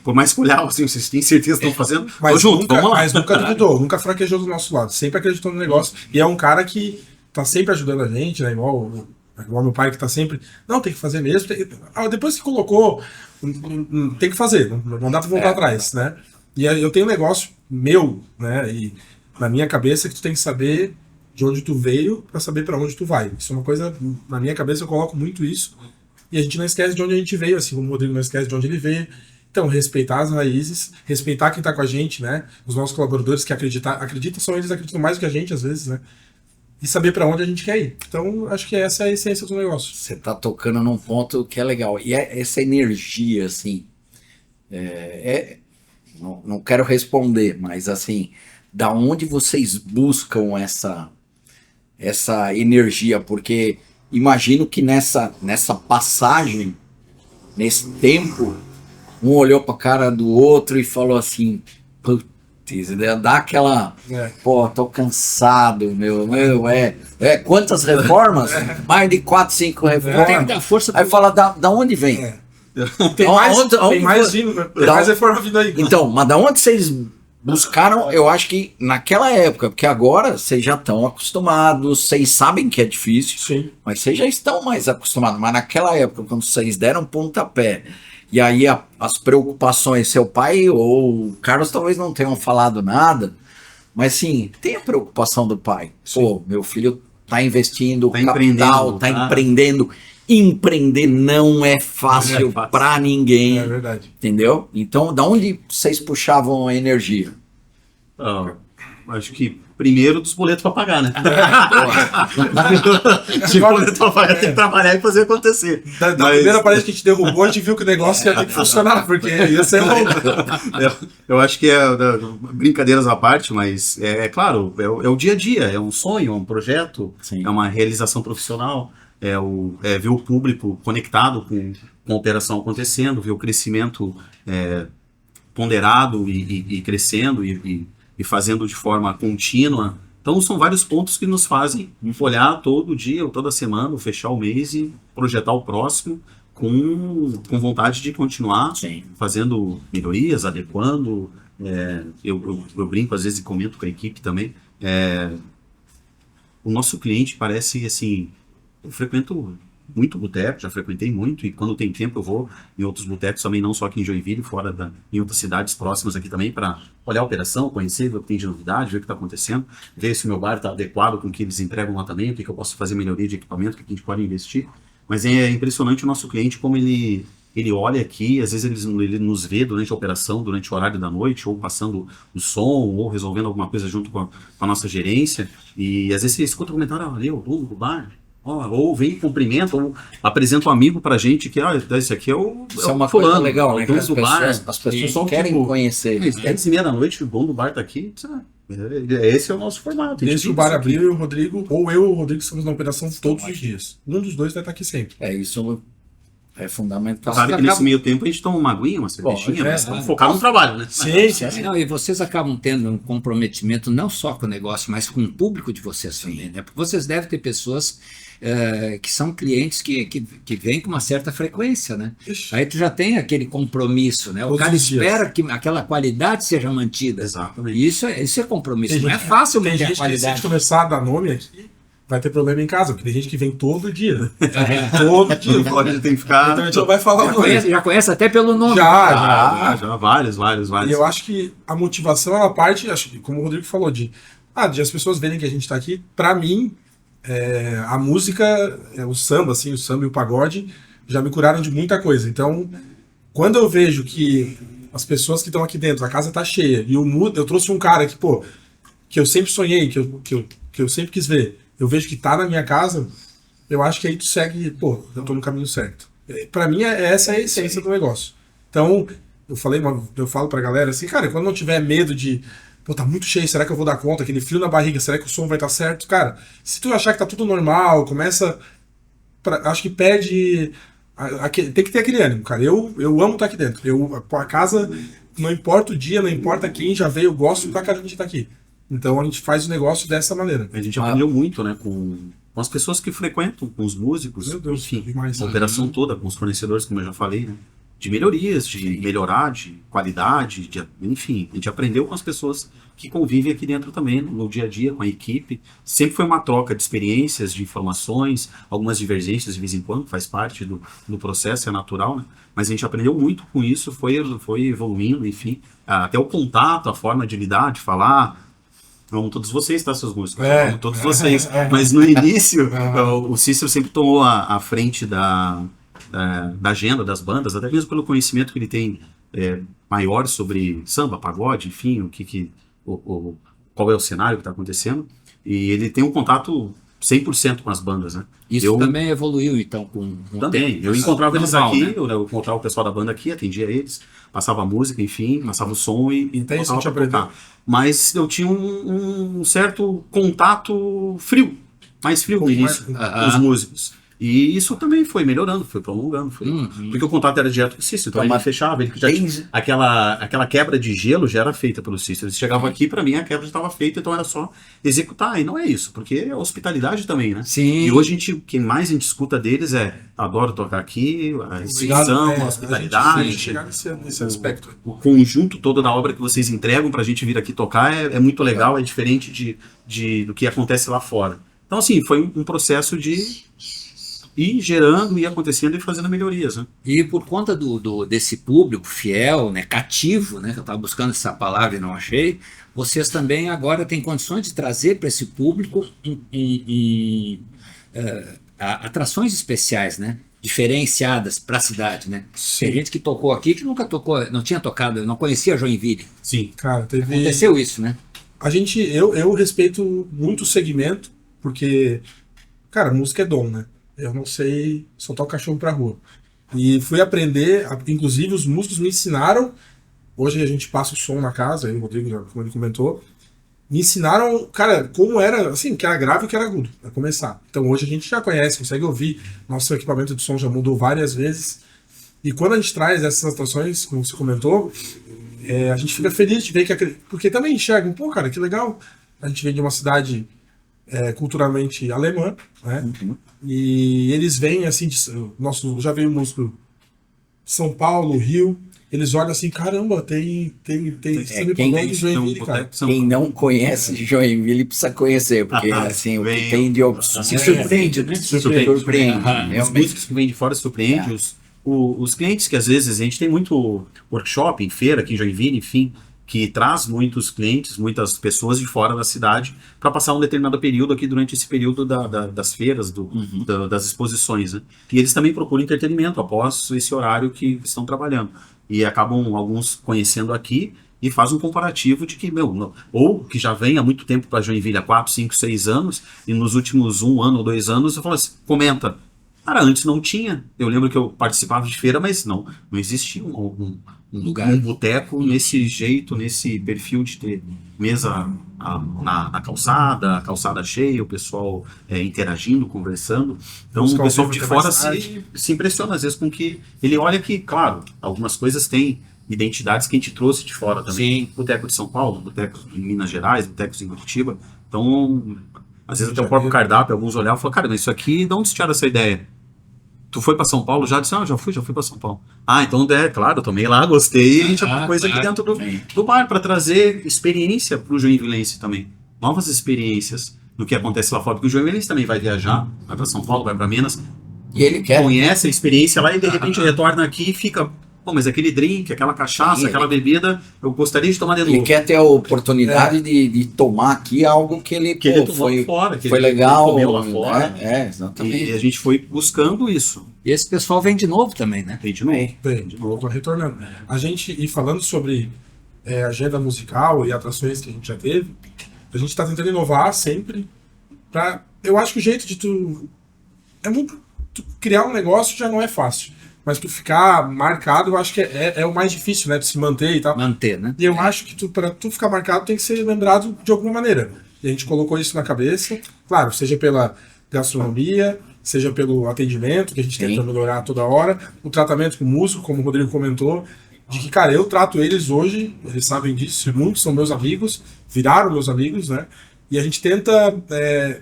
Por mais que olhar, assim, vocês têm certeza que estão fazendo? Mas, junto, nunca, vamos lá. mas nunca duvidou, nunca fraquejou do nosso lado, sempre acreditou no negócio. E é um cara que tá sempre ajudando a gente, né? Igual meu pai que tá sempre. Não, tem que fazer mesmo. Depois que colocou, tem que fazer, não dá pra voltar atrás, né? E aí eu tenho um negócio meu, né? E na minha cabeça que tu tem que saber de onde tu veio pra saber pra onde tu vai. Isso é uma coisa, na minha cabeça eu coloco muito isso. E a gente não esquece de onde a gente veio, assim como o Rodrigo não esquece de onde ele veio. Então, respeitar as raízes, respeitar quem tá com a gente, né? Os nossos colaboradores que acreditam, são eles acreditam mais do que a gente, às vezes, né? E saber para onde a gente quer ir. Então, acho que essa é a essência do negócio. Você tá tocando num ponto que é legal. E essa energia, assim, não quero responder, mas assim, da onde vocês buscam essa energia? Porque imagino que nessa passagem, nesse tempo, um olhou pra cara do outro e falou assim, putz, dá aquela, pô, tô cansado, meu, quantas reformas? Mais de 4, 5 reformas. Tem que dar força Aí fala, da onde vem? Tem mais vindo, né? Tem mais reforma vindo aí. Então, mas da onde vocês buscaram? Eu acho que naquela época, porque agora vocês já estão acostumados, vocês sabem que é difícil, Sim. mas vocês já estão mais acostumados. Mas naquela época, quando vocês deram pontapé, e aí as preocupações, seu pai ou o Carlos talvez não tenham falado nada, mas sim, tem a preocupação do pai. Sim. Pô, meu filho tá investindo Tá capital, empreendendo, tá tá? empreendendo. Empreender não é fácil pra ninguém. É verdade. Entendeu? Então, da onde vocês puxavam a energia? Acho que primeiro dos boletos para pagar, né? De boleto para pagar, tem que trabalhar e fazer acontecer. Da primeira parede que a gente derrubou, a gente viu que o negócio ia ter que funcionar, porque ia ser louco. Eu acho que brincadeiras à parte, mas é claro, é o dia a dia, é um sonho, é um projeto, Sim. é uma realização profissional, é ver o público conectado com a operação acontecendo, ver o crescimento ponderado e crescendo e fazendo de forma contínua. Então são vários pontos que nos fazem olhar todo dia ou toda semana, fechar o mês e projetar o próximo com vontade de continuar fazendo melhorias, adequando. Eu brinco às vezes e comento com a equipe também. O nosso cliente parece assim, eu frequento muito boteco, já frequentei muito, e quando tem tempo eu vou em outros botecos também, não só aqui em Joinville, em outras cidades próximas aqui também, para olhar a operação, conhecer, ver o que tem de novidade, ver o que está acontecendo, ver se o meu bar está adequado com o que eles entregam lá também, o que eu posso fazer melhoria de equipamento, o que a gente pode investir. Mas é impressionante o nosso cliente, como ele olha aqui, às vezes ele nos vê durante a operação, durante o horário da noite, ou passando o som, ou resolvendo alguma coisa junto com a nossa gerência, e às vezes você escuta um comentário, ali, o dono do bar, ou vem cumprimenta, ou apresenta um amigo pra gente que esse aqui é o Isso é uma fulano, coisa legal, né? o dono As do bar. pessoas Só querem tipo, conhecer. 10h30 da noite, o dono do bar tá aqui. Esse é o nosso formato. Desde que o bar abriu, eu e o Rodrigo, ou eu e o Rodrigo estamos na operação todos os dias. Um dos dois vai estar aqui sempre. Isso é fundamental. Sabe que nesse meio tempo a gente toma uma aguinha, uma cervejinha, mas estamos focados no trabalho, né? Sim. Não, e vocês acabam tendo um comprometimento não só com o negócio, mas com o público de vocês também, né? Porque vocês devem ter pessoas que são clientes que vêm com uma certa frequência, né? Ixi. Aí tu já tem aquele compromisso, né? O Todos cara os dias. espera que aquela qualidade seja mantida. Exatamente. E isso é compromisso. Não é fácil Tem manter a gente que, se a qualidade. gente começar a dar nome aqui, vai ter problema em casa, porque tem gente que vem todo dia. Todo dia. Pode tem que ficar. Então a gente não vai falar o nome. Já conhece até pelo nome. Já. Vários. E eu acho que a motivação é uma parte, acho que, como o Rodrigo falou, de as pessoas verem que a gente tá aqui. Pra mim, a música, o samba e o pagode já me curaram de muita coisa. Então, quando eu vejo que as pessoas que estão aqui dentro, a casa tá cheia, e eu trouxe um cara que, pô, que eu sempre sonhei, que eu sempre quis ver, eu vejo que tá na minha casa, eu acho que aí tu segue, pô, eu tô no caminho certo. Pra mim, essa é a essência do negócio. Então, eu falo pra galera assim, cara, quando não tiver medo de, pô, tá muito cheio, será que eu vou dar conta? Aquele frio na barriga, será que o som vai estar certo? Cara, se tu achar que tá tudo normal, acho que perde, tem que ter aquele ânimo, cara. Eu amo estar aqui dentro. A casa, não importa o dia, não importa quem já veio, eu gosto da cara de estar aqui. Então a gente faz o negócio dessa maneira. A gente aprendeu muito, né, com as pessoas que frequentam, com os músicos, Meu Deus, enfim, demais. a operação toda, com os fornecedores, como eu já falei, né, de melhorias, de melhorar, de qualidade, enfim, a gente aprendeu com as pessoas que convivem aqui dentro também, no dia a dia, com a equipe. Sempre foi uma troca de experiências, de informações, algumas divergências de vez em quando, faz parte do processo, é natural, né? Mas a gente aprendeu muito com isso, foi evoluindo, enfim, até o contato, a forma de lidar, de falar. Amo todos vocês, tá, seus músicos? Amo todos vocês. Mas no início, o Cícero sempre tomou a frente da agenda das bandas, até mesmo pelo conhecimento que ele tem maior sobre samba, pagode, enfim, qual é o cenário que está acontecendo. E ele tem um contato 100% com as bandas, né? Isso também evoluiu, então, com o Também. tempo. Eu encontrava eles Normal, aqui, né? eu encontrava o pessoal da banda aqui, atendia eles, passava a música, enfim, passava o som e Então isso voltava te pra aprendeu. tocar. Mas eu tinha um certo contato frio, mais frio no início, com os músicos. E isso também foi melhorando, foi prolongando. Porque o contato era direto com o Cícero, então ele fechava, ele já tinha, aquela quebra de gelo já era feita pelo Cícero. Eles chegavam aqui, para mim a quebra já estava feita, então era só executar. E não é isso, porque é hospitalidade também, né? Sim. E hoje o que mais a gente escuta deles adoro tocar aqui, a extensão, a hospitalidade. A gente chegar nesse aspecto. O conjunto todo da obra que vocês entregam pra gente vir aqui tocar é muito legal, é diferente do que acontece lá fora. Então, assim, foi um processo de ir gerando, ir acontecendo e fazendo melhorias, né? E por conta desse público fiel, né, cativo, né, que eu estava buscando essa palavra e não achei, vocês também agora têm condições de trazer para esse público atrações especiais, né? Diferenciadas para a cidade, né? Sim. Tem gente que tocou aqui que nunca tocou, não tinha tocado, não conhecia Joinville. Sim. Cara, Aconteceu isso, né? Eu respeito muito o segmento, porque, cara, música é dom, né? Eu não sei soltar o cachorro pra rua. E fui aprender, inclusive os músicos me ensinaram, hoje a gente passa o som na casa, aí o Rodrigo, como ele comentou, me ensinaram, cara, como era, assim, que era grave e que era agudo, pra começar. Então hoje a gente já conhece, consegue ouvir, nosso equipamento de som já mudou várias vezes. E quando a gente traz essas atuações, como você comentou, a gente fica feliz de ver que... Porque também enxergam, pô, cara, que legal. A gente vem de uma cidade culturalmente alemã, né? E eles vêm, assim, já veio músico de São Paulo, Rio, eles olham assim, caramba, tem Joinville, cara. Quem não conhece Joinville precisa conhecer, porque assim, o que tem de opção Se surpreende, né? surpreende. Os Realmente. músicos que vêm de fora surpreendem, os clientes que às vezes a gente tem muito workshop em feira aqui em Joinville, enfim, que traz muitos clientes, muitas pessoas de fora da cidade para passar um determinado período aqui durante esse período das feiras, das exposições, né? E eles também procuram entretenimento após esse horário que estão trabalhando. E acabam alguns conhecendo aqui e faz um comparativo de que, ou que já vem há muito tempo para Joinville, há 4, 5, 6 anos, e nos últimos 1 ano ou 2 anos, eu falo assim, comenta, cara, antes não tinha. Eu lembro que eu participava de feira, mas não existia um lugar, um boteco nesse jeito, nesse perfil de ter mesa na calçada, a calçada cheia, o pessoal interagindo, conversando. Então o pessoal de fora se impressiona às vezes com que ele olha que, claro, algumas coisas têm identidades que a gente trouxe de fora também. Sim. Boteco de São Paulo, boteco em Minas Gerais, botecos em Curitiba. Então, às vezes até o próprio cardápio, alguns olhavam e falavam, cara, mas isso aqui, de onde você tiraram essa ideia? Tu foi pra São Paulo? Já disse, já fui pra São Paulo. Então claro, eu tomei lá, gostei, e a gente pôs aqui dentro do bar para trazer experiência pro joinvilense também. Novas experiências do que acontece lá fora, porque o joinvilense também vai viajar, vai pra São Paulo, vai pra Minas, E ele quer. conhece a experiência lá e de repente retorna aqui e fica, mas aquele drink, aquela cachaça, aquela bebida, eu gostaria de tomar de novo. Ele quer ter a oportunidade de tomar aqui algo que ele tomou fora, que foi ele legal, comeu lá fora. Exatamente. E a gente foi buscando isso. E esse pessoal vem de novo também, né? Vem de novo. Bem, de novo, retornando. A gente, e falando sobre agenda musical e atrações que a gente já teve, a gente está tentando inovar sempre. Eu acho que o jeito de tu criar um negócio já não é fácil. Mas tu ficar marcado, eu acho que é o mais difícil, né? De se manter e tal. Manter, né? E eu acho que para tu ficar marcado tem que ser lembrado de alguma maneira. E a gente colocou isso na cabeça, claro, seja pela gastronomia, seja pelo atendimento, que a gente tenta melhorar toda hora, o tratamento com o músico, como o Rodrigo comentou, de que, cara, eu trato eles hoje, eles sabem disso, muitos são meus amigos, viraram meus amigos, né? E a gente tenta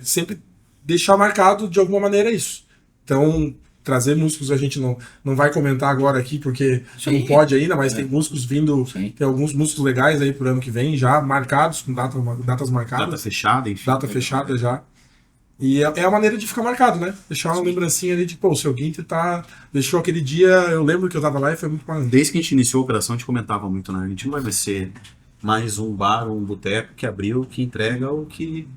sempre deixar marcado de alguma maneira isso. Então, trazer músicos a gente não vai comentar agora aqui, porque não pode ainda, mas tem músicos vindo, tem alguns músicos legais aí pro ano que vem, já marcados, com datas marcadas. Data fechada, enfim. Data fechada já. E é a maneira de ficar marcado, né? Deixar uma lembrancinha ali de, o seu Guinter deixou aquele dia, eu lembro que eu tava lá e foi muito maneiro. Desde que a gente iniciou a operação, a gente comentava muito, né? A gente não vai ser mais um bar ou um boteco que abriu, que entrega o que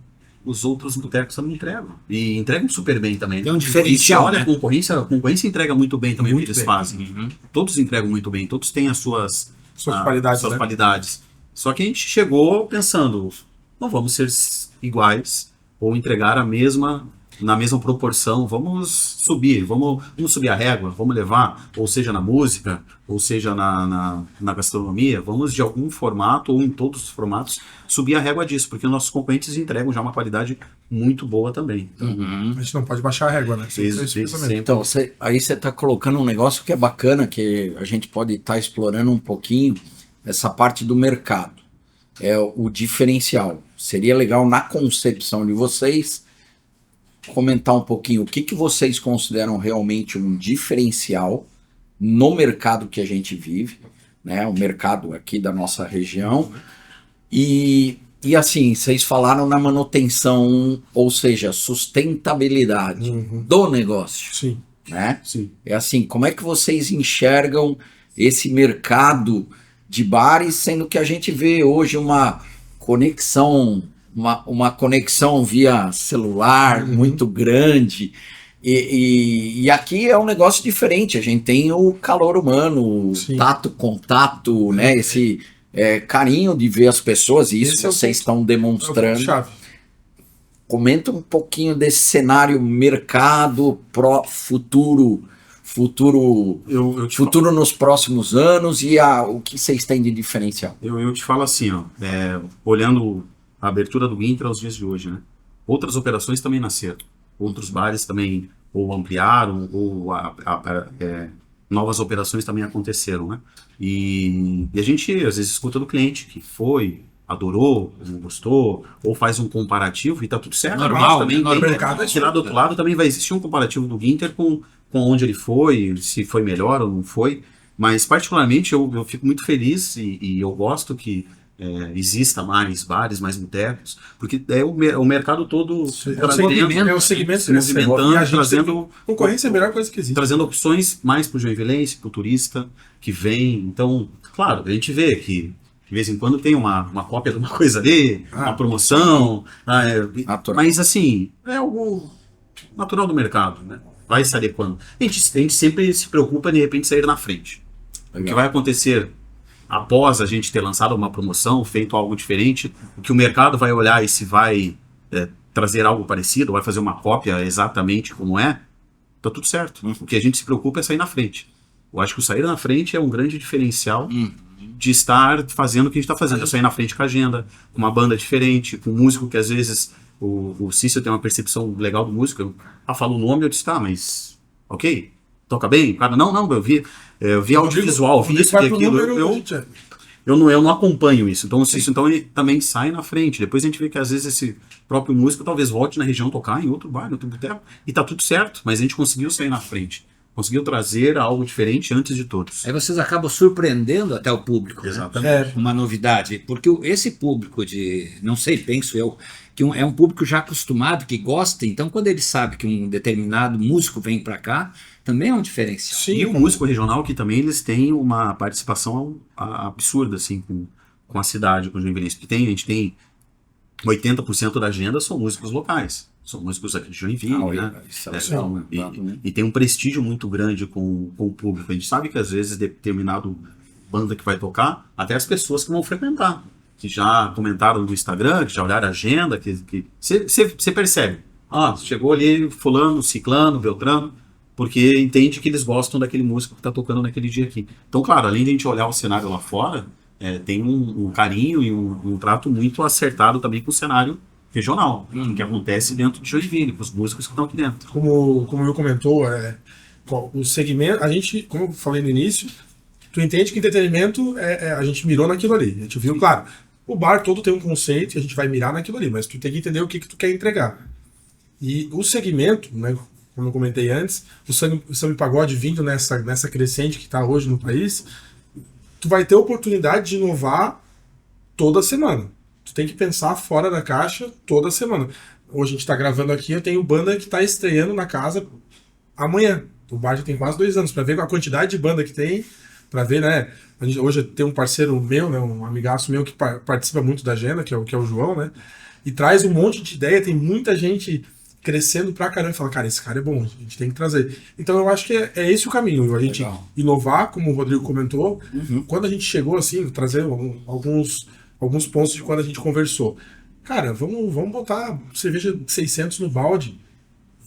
os outros botecos também entregam. E entregam super bem também. Tem um diferencial, Olha, né? a concorrência entrega muito bem também o que Muito eles bem. fazem. Todos entregam muito bem, todos têm as suas qualidades, suas né? qualidades. Só que a gente chegou pensando, não vamos ser iguais ou entregar na mesma proporção, vamos subir a régua, vamos levar, ou seja na música, ou seja na gastronomia, vamos de algum formato ou em todos os formatos subir a régua disso, porque nossos concorrentes entregam já uma qualidade muito boa também. Então, A gente não pode baixar a régua, né? Desde Esse pensamento. sempre. Então, aí você está colocando um negócio que é bacana, que a gente pode estar explorando um pouquinho, essa parte do mercado. É o diferencial. Seria legal, na concepção de vocês, comentar um pouquinho o que vocês consideram realmente um diferencial no mercado que a gente vive, né? O mercado aqui da nossa região. E assim, vocês falaram na manutenção, ou seja, sustentabilidade do negócio, Sim. né? Sim. É assim, como é que vocês enxergam esse mercado de bares, sendo que a gente vê hoje uma conexão, uma conexão via celular muito grande, e aqui é um negócio diferente, a gente tem o calor humano, o Sim. tato, contato, né? Esse carinho de ver as pessoas, e isso Esse é o vocês ponto- estão É o demonstrando. ponto-chave. Comenta um pouquinho desse cenário mercado futuro Eu te falo- futuro nos próximos anos e o que vocês têm de diferencial. Eu te falo assim, ó, olhando a abertura do Inter aos dias de hoje, né? Outras operações também nasceram. Outros bares também ou ampliaram, ou novas operações também aconteceram, né? E a gente às vezes escuta do cliente que foi, adorou, não gostou, ou faz um comparativo e tá tudo certo. Normal, também né? No mercado é que lá do outro lado também vai existir um comparativo do Inter com onde ele foi, se foi melhor ou não foi. Mas particularmente eu fico muito feliz e eu gosto que exista mais bares, mais botecos, porque o mercado todo É o segmento se movimentando, e a gente trazendo concorrência é a melhor coisa que existe. trazendo opções mais para o joinvilense, para o turista que vem. Então, claro, a gente vê que de vez em quando tem uma cópia de uma coisa ali, uma promoção, Natural. mas assim, é algo natural do mercado, né? Vai se adequando. A gente sempre se preocupa de repente sair na frente. O que vai acontecer após a gente ter lançado uma promoção, feito algo diferente, o que o mercado vai olhar e se vai trazer algo parecido, vai fazer uma cópia exatamente como tá tudo certo. O que a gente se preocupa é sair na frente. Eu acho que o sair na frente é um grande diferencial de estar fazendo o que a gente está fazendo. Eu sair na frente com a agenda, com uma banda diferente, com um músico que às vezes o Cícero tem uma percepção legal do músico. Eu falo o nome, eu disse, tá, mas ok, toca bem? O cara, não, eu vi audiovisual, vi isso, vi aquilo. Eu não acompanho isso. Então, então ele também sai na frente. Depois a gente vê que às vezes esse próprio músico talvez volte na região tocar em outro bar, em outro boteco, e tá tudo certo, mas a gente conseguiu sair na frente. Conseguiu trazer algo diferente antes de todos. Aí vocês acabam surpreendendo até o público, né? Exatamente. Uma novidade, porque esse público não sei, penso eu, que é um público já acostumado, que gosta, então quando ele sabe que um determinado músico vem para cá, também é um diferencial. Sim, E o músico regional que também eles têm uma participação absurda assim com a cidade, com o Joinville. A gente tem 80% da agenda são músicos locais. São músicos aqui de Joinville, né? Isso é legal, né? E tem um prestígio muito grande com o público. A gente sabe que às vezes determinado banda que vai tocar, até as pessoas que vão frequentar, que já comentaram no Instagram, que já olharam a agenda, que você percebe. Chegou ali fulano, ciclano, beltrano, porque entende que eles gostam daquele músico que está tocando naquele dia aqui. Então, claro, além de a gente olhar o cenário lá fora, tem um carinho e um trato muito acertado também com o cenário regional, que acontece dentro de Joinville, com os músicos que estão aqui dentro. Como o Will comentou, o segmento, a gente, como eu falei no início, tu entende que entretenimento a gente mirou naquilo ali. A gente viu, claro, o bar todo tem um conceito e a gente vai mirar naquilo ali, mas tu tem que entender o que tu quer entregar. E o segmento, né, como eu comentei antes, o samba e pagode vindo nessa crescente que está hoje no país, tu vai ter oportunidade de inovar toda semana. Tu tem que pensar fora da caixa toda semana. Hoje a gente está gravando aqui, eu tenho banda que está estreando na casa amanhã. O bar já tem quase 2 anos. Para ver a quantidade de banda que tem, para ver, né? Hoje tem um parceiro meu, né, um amigaço meu que participa muito da agenda, que é o João, né? E traz um monte de ideia, tem muita gente crescendo pra caramba e fala, cara, esse cara é bom, a gente tem que trazer. Então eu acho que é esse o caminho, a gente inovar, como o Rodrigo comentou. Quando a gente chegou assim, trazer alguns pontos de quando a gente conversou. Cara, vamos botar cerveja de 600 no balde,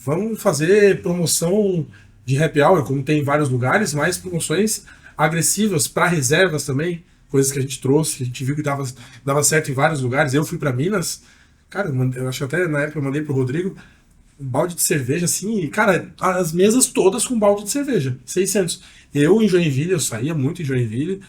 vamos fazer promoção de happy hour, como tem em vários lugares, mas promoções agressivas para reservas também, coisas que a gente trouxe, que a gente viu que dava certo em vários lugares. Eu fui para Minas, cara, eu acho que até na época eu mandei pro Rodrigo um balde de cerveja assim, e cara, as mesas todas com balde de cerveja, 600. Eu em Joinville, eu saía muito em Joinville,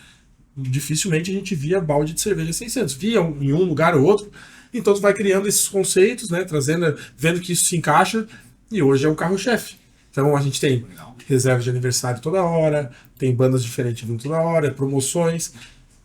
dificilmente a gente via balde de cerveja 600. Via em um lugar ou outro, então tu vai criando esses conceitos, né, trazendo, vendo que isso se encaixa, e hoje é o carro-chefe. Então a gente tem reserva de aniversário toda hora, tem bandas diferentes vindo toda hora, promoções.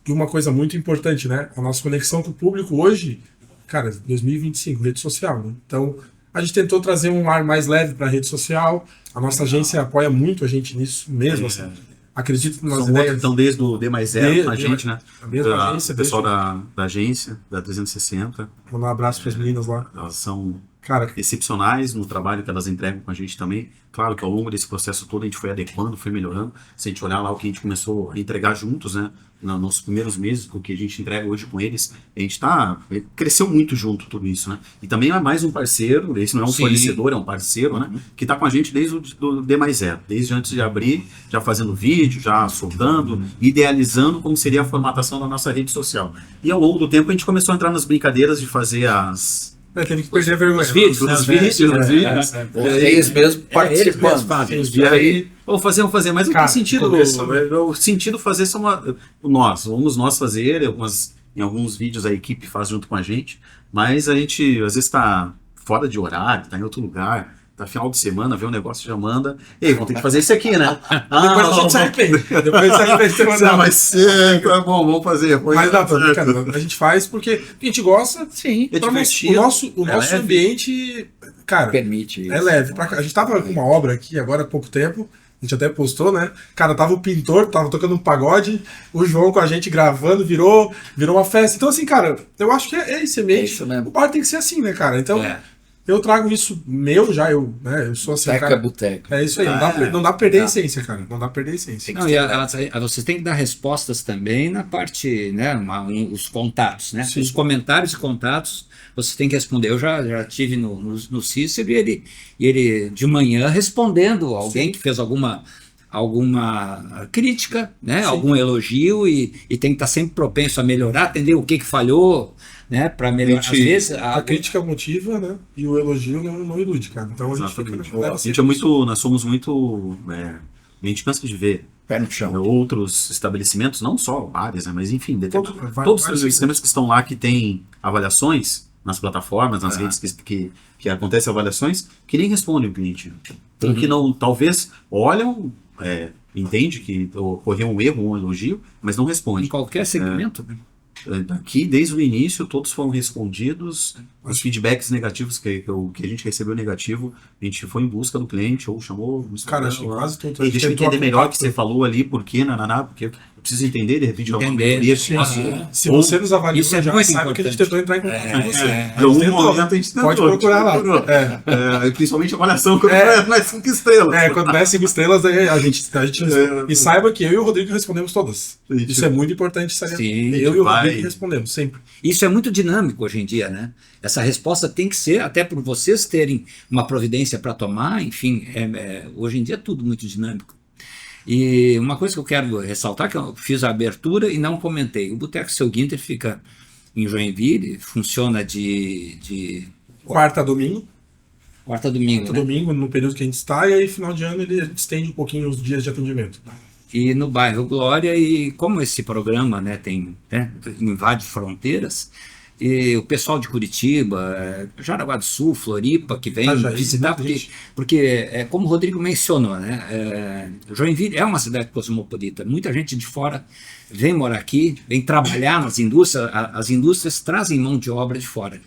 E uma coisa muito importante, né? A nossa conexão com o público hoje, cara, 2025, rede social, né? Então a gente tentou trazer um ar mais leve para a rede social. A nossa agência apoia muito a gente nisso mesmo, assim. Acredito nas ideias. Então, desde o D+0 a gente, né? A mesma agência. O pessoal da agência, da 360. Mandar um abraço para as meninas lá. Elas são cara, excepcionais no trabalho que elas entregam com a gente também. Claro que ao longo desse processo todo a gente foi adequando, foi melhorando. Se a gente olhar lá o que a gente começou a entregar juntos, né? Nos primeiros meses, o que a gente entrega hoje com eles, a gente cresceu muito junto tudo isso, né? E também é mais um parceiro, esse não é um fornecedor, é um parceiro, né? Que está com a gente desde o D+0, desde antes de abrir, já fazendo vídeo, já soldando, idealizando como seria a formatação da nossa rede social. E ao longo do tempo a gente começou a entrar nas brincadeiras de fazer teve que perder a vergonha. Os vídeos, né? Os vídeos. Vocês mesmos participando. E aí, vamos fazer, mas Cara, o sentido fazer vamos nós fazer, em alguns vídeos a equipe faz junto com a gente, mas a gente às vezes está fora de horário, está em outro lugar, tá final de semana, vê um negócio, já manda, ei, vamos ter que fazer isso aqui, né? Depois a gente se arrepende. Depois se arrepende. Vai ser, tá bom, vamos fazer. Mas não, cara, a gente faz porque a gente gosta. Sim, é divertido. O nosso ambiente, cara, permite isso. É leve. A gente tava com uma obra aqui agora há pouco tempo, a gente até postou, né? Cara, tava o pintor, tava tocando um pagode, o João com a gente gravando, virou uma festa. Então, assim, cara, eu acho que é esse ambiente. É isso mesmo. O bar tem que ser assim, né, cara? Então, eu trago isso meu já, eu sou assim, Boteca, cara. boteca. É isso aí, não dá pra perder a essência, cara. Não dá pra perder a essência. Não, e você tem que dar respostas também na parte, né, os contatos, né? Sim. Os comentários e contatos, você tem que responder. Eu já tive no Cícero e ele de manhã respondendo alguém que fez alguma crítica, né? Algum elogio e tem que estar sempre propenso a melhorar, entender o que falhou, né? Para melhorar. Às vezes A crítica motiva, né? E o elogio não ilude, cara. Então nós somos muito, a gente cansa de ver pé no chão. Outros estabelecimentos, não só bares, né? Mas enfim, todos os estabelecimentos que estão lá que tem avaliações nas plataformas, nas redes que acontecem avaliações, que nem respondem o cliente. Então, que não, talvez olham, entende que ocorreu um erro, um elogio, mas não responde. Em qualquer segmento. Aqui, desde o início, todos foram respondidos. Os feedbacks negativos que a gente recebeu negativo, a gente foi em busca do cliente ou chamou. Cara, acho que quase todo. Deixa eu entender melhor o que você falou ali, por quê, porque eu preciso entender, de repente, se você nos avaliou, isso é já muito sabe que a gente tentou entrar em contato com você. Em algum momento a gente tentou. Pode procurar lá. Principalmente a avaliação quando não é 5 estrelas. Quando não é 5 estrelas, a gente e saiba que eu e o Rodrigo respondemos todas. Isso é muito importante salientar. Sim, eu e o Rodrigo respondemos sempre. Isso é muito dinâmico hoje em dia, né? Essa resposta tem que ser, até por vocês terem uma providência para tomar, enfim, hoje em dia é tudo muito dinâmico. E uma coisa que eu quero ressaltar, que eu fiz a abertura e não comentei, o Boteco Seu Guinter fica em Joinville, funciona de quarta a domingo. Quarta a domingo, né? Domingo, no período que a gente está, e aí final de ano ele estende um pouquinho os dias de atendimento. E no bairro Glória, e como esse programa, né, invade fronteiras, e o pessoal de Curitiba, Jaraguá do Sul, Floripa, que vem visitar, porque como o Rodrigo mencionou, né, Joinville é uma cidade cosmopolita, muita gente de fora vem morar aqui, vem trabalhar nas indústrias, as indústrias trazem mão de obra de fora.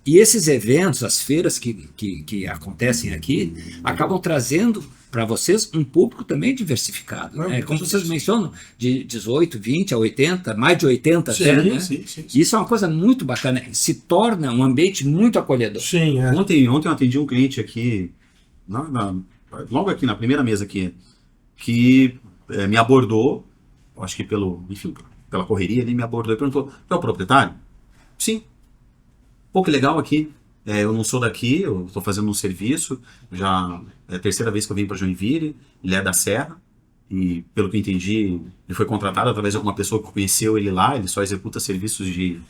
E esses eventos, as feiras que acontecem aqui, acabam trazendo para vocês, um público também diversificado. Não, Né? Como com vocês certeza. mencionam, de 18, 20 a 80, mais de 80 Sim, até, né? sim. Isso é uma coisa muito bacana. Se torna um ambiente muito acolhedor. Sim, é. Ontem eu atendi um cliente aqui, logo aqui na primeira mesa aqui, que me abordou, acho que pela correria, ele me abordou e perguntou: "Tu é o proprietário?" Sim. Pô, que legal aqui. Eu não sou daqui, eu estou fazendo um serviço, já é a terceira vez que eu vim para Joinville, ele é da Serra, e pelo que eu entendi, ele foi contratado através de alguma pessoa que conheceu ele lá, ele só executa serviços de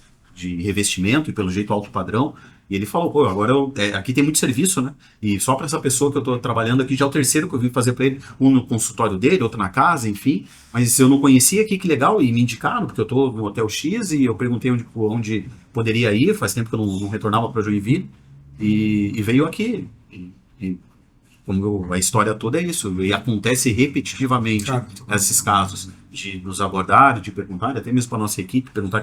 revestimento e pelo jeito alto padrão, e ele falou: pô, agora aqui tem muito serviço, né? E só para essa pessoa que eu estou trabalhando aqui, já é o terceiro que eu vim fazer para ele, um no consultório dele, outro na casa, enfim, mas eu não conhecia aqui, que legal, e me indicaram, porque eu estou no Hotel X, e eu perguntei onde poderia ir, faz tempo que eu não retornava para Joinville, e veio aqui. A história toda é isso, e acontece repetitivamente esses casos de nos abordar, de perguntar, até mesmo para a nossa equipe, perguntar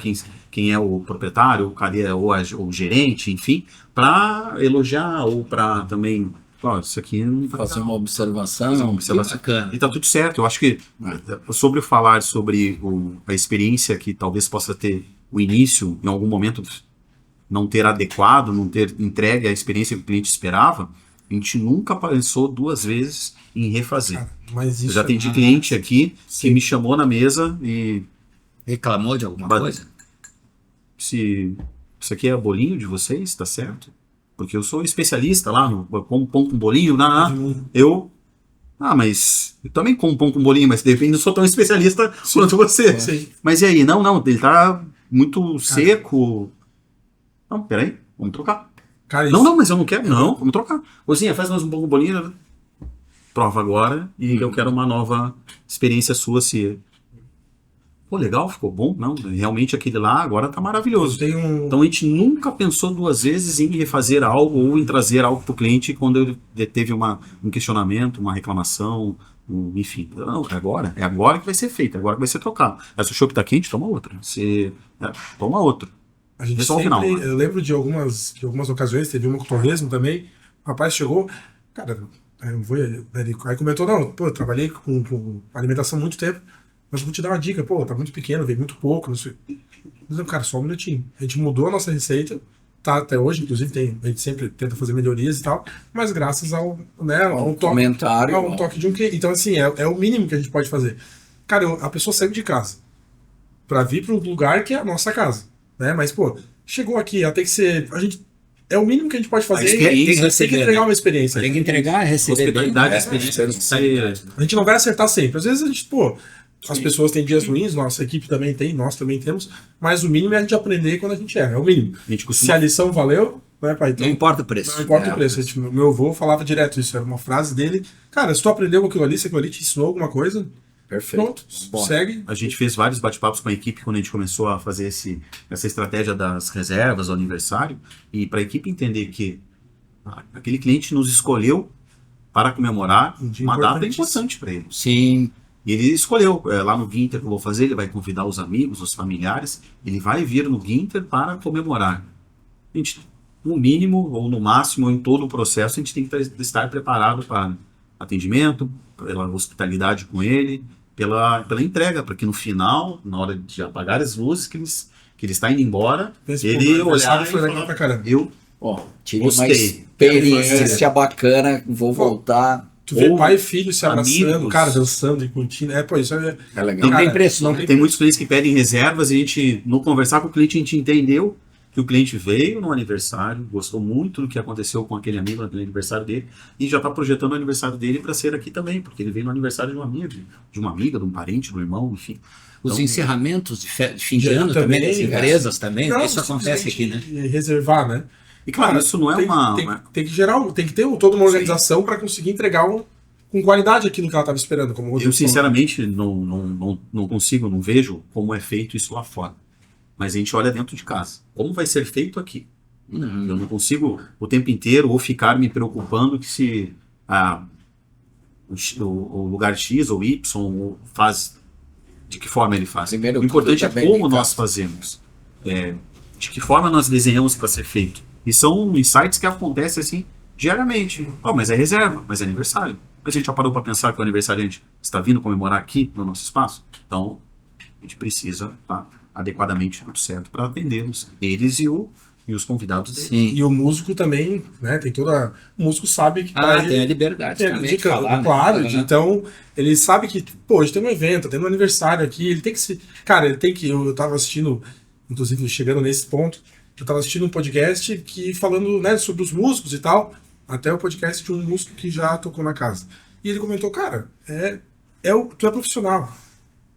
quem é o proprietário, ou o gerente, enfim, para elogiar ou para também, isso aqui não tá Fazer legal. uma observação. Fazer uma observação. Bacana. E tá tudo certo. Eu acho que sobre falar sobre a experiência que talvez possa ter o início, em algum momento, não ter adequado, não ter entregue a experiência que o cliente esperava, a gente nunca pensou duas vezes em refazer. Mas Eu isso já atendi cliente aqui que me chamou na mesa e Reclamou de alguma Mas- coisa? se isso aqui é bolinho de vocês, tá certo? Porque eu sou especialista lá no como pão com bolinho, mas eu também como pão com bolinho, mas de repente não sou tão especialista quanto você. Sim. Mas e aí? Não, ele tá muito seco. Não, peraí, vamos trocar. Cara, isso, Não, mas eu não quero. Não, vamos trocar. Cozinha, faz mais um pão com bolinho. Prova agora e eu quero uma nova experiência sua. Se pô, legal, ficou bom. Não, realmente aquele lá agora tá maravilhoso. tem Então a gente nunca pensou duas vezes em refazer algo ou em trazer algo para o cliente quando ele teve um questionamento, uma reclamação, enfim. Não, é agora que vai ser feito, é agora que vai ser trocado. Se o chopp tá quente, toma outra. Toma outro. A gente Esse é o sempre, final, né? eu lembro de algumas ocasiões, teve uma com o torresmo também, o rapaz chegou, cara, ele aí comentou, não, pô, eu trabalhei com alimentação há muito tempo, mas vou te dar uma dica, pô, tá muito pequeno, veio muito pouco, não sei. Mas, cara, só um minutinho. A gente mudou a nossa receita, tá até hoje, inclusive a gente sempre tenta fazer melhorias e tal, mas graças a um toque de um cliente. Então, assim, é o mínimo que a gente pode fazer. Cara, a pessoa saiu de casa pra vir para um lugar que é a nossa casa. Né? Mas, pô, chegou aqui, ela tem que ser. É o mínimo que a gente pode fazer. Tem que entregar uma experiência. Tem que entregar, receber. Hospitalidade, bem. experiência. A gente não vai acertar sempre. Às vezes a gente, as pessoas têm dias ruins, nossa equipe também tem, nós também temos, mas o mínimo é a gente aprender quando a gente erra. É o mínimo. A gente costuma- Se a lição valeu, né, pai? Então, Não importa o preço. não importa o preço. Meu avô falava direto isso, era uma frase dele. Cara, se tu aprendeu aquilo ali, se aquilo ali te ensinou alguma coisa, Perfeito. pronto, segue. A gente fez vários bate-papos com a equipe quando a gente começou a fazer essa estratégia das reservas, do aniversário, e para a equipe entender que aquele cliente nos escolheu para comemorar Um dia uma data importantíssimo. importante para ele. Sim. E ele escolheu, lá no Ginter que eu vou fazer, ele vai convidar os amigos, os familiares, ele vai vir no Ginter para comemorar. A gente, no mínimo ou no máximo, em todo o processo, a gente tem que estar preparado para atendimento, pela hospitalidade com ele, pela entrega, para que no final, na hora de apagar as luzes, que ele está indo embora, ele olhar e foi legal falar, pra caramba. eu Ó, tive uma Gostei. experiência bacana, vou voltar. Tu vê Ou pai e filho se abraçando, amigos. cara, dançando e curtindo. Isso é É legal. Não Cara, tem preço, não. tem muitos clientes que pedem reservas e a gente, no conversar com o cliente, a gente entendeu que o cliente veio no aniversário, gostou muito do que aconteceu com aquele amigo no aniversário dele e já está projetando o aniversário dele para ser aqui também, porque ele veio no aniversário de um amigo, de uma amiga, de um parente, do irmão, enfim. Os Então, encerramentos de fim de De ano ano também, também, das empresas também, isso acontece aqui, né? Reservar, né? E claro, isso não é tem que gerar, tem que ter toda uma organização para conseguir entregar com qualidade aquilo que ela estava esperando. Como o Eu Rodrigo falou. sinceramente não consigo, não vejo como é feito isso lá fora. Mas a gente olha dentro de casa. Como vai ser feito aqui? Eu não consigo o tempo inteiro ou ficar me preocupando que se o lugar X ou Y faz, de que forma ele faz. Primeiro O importante é tudo também como em nós casa. fazemos. De que forma nós desenhamos para ser feito. E são insights que acontecem assim diariamente. Mas é reserva, mas é aniversário. Porque a gente já parou para pensar que o aniversariante está vindo comemorar aqui no nosso espaço. Então, a gente precisa estar adequadamente tudo certo para atendê-los, eles e os convidados deles. Sim. E o músico também, né? Tem toda. O músico sabe que Tem a liberdade também de falar, né? claro, Uhum. então ele sabe que, pô, hoje tem um evento, tem um aniversário aqui, ele tem que se. Cara, ele tem que. Eu tava assistindo, inclusive chegando nesse ponto, eu tava assistindo um podcast que falando, né, sobre os músicos e tal, até o podcast de um músico que já tocou na casa. E ele comentou, cara, tu é profissional.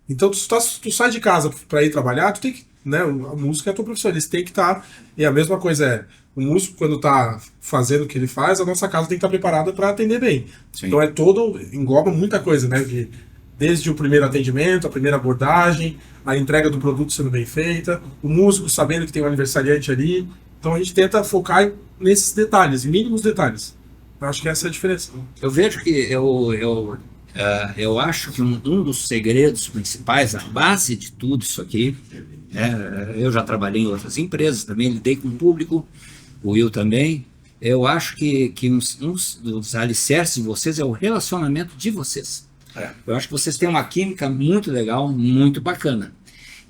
Então tu sai de casa pra ir trabalhar, tu tem que, né, a música é a tua profissão, eles têm que estar, e a mesma coisa o músico quando tá fazendo o que ele faz, a nossa casa tem que estar preparada para atender bem. Sim. Então engloba muita coisa, né, desde o primeiro atendimento, a primeira abordagem, a entrega do produto sendo bem feita, o músico sabendo que tem um aniversariante ali, então a gente tenta focar nesses detalhes, mínimos detalhes. Eu acho que essa é a diferença. Eu vejo que eu acho que um dos segredos principais, a base de tudo isso aqui, eu já trabalhei em outras empresas também, lidei com o público, o Will também. Eu acho que uns dos alicerces de vocês é o relacionamento de vocês. Eu acho que vocês têm uma química muito legal, muito bacana.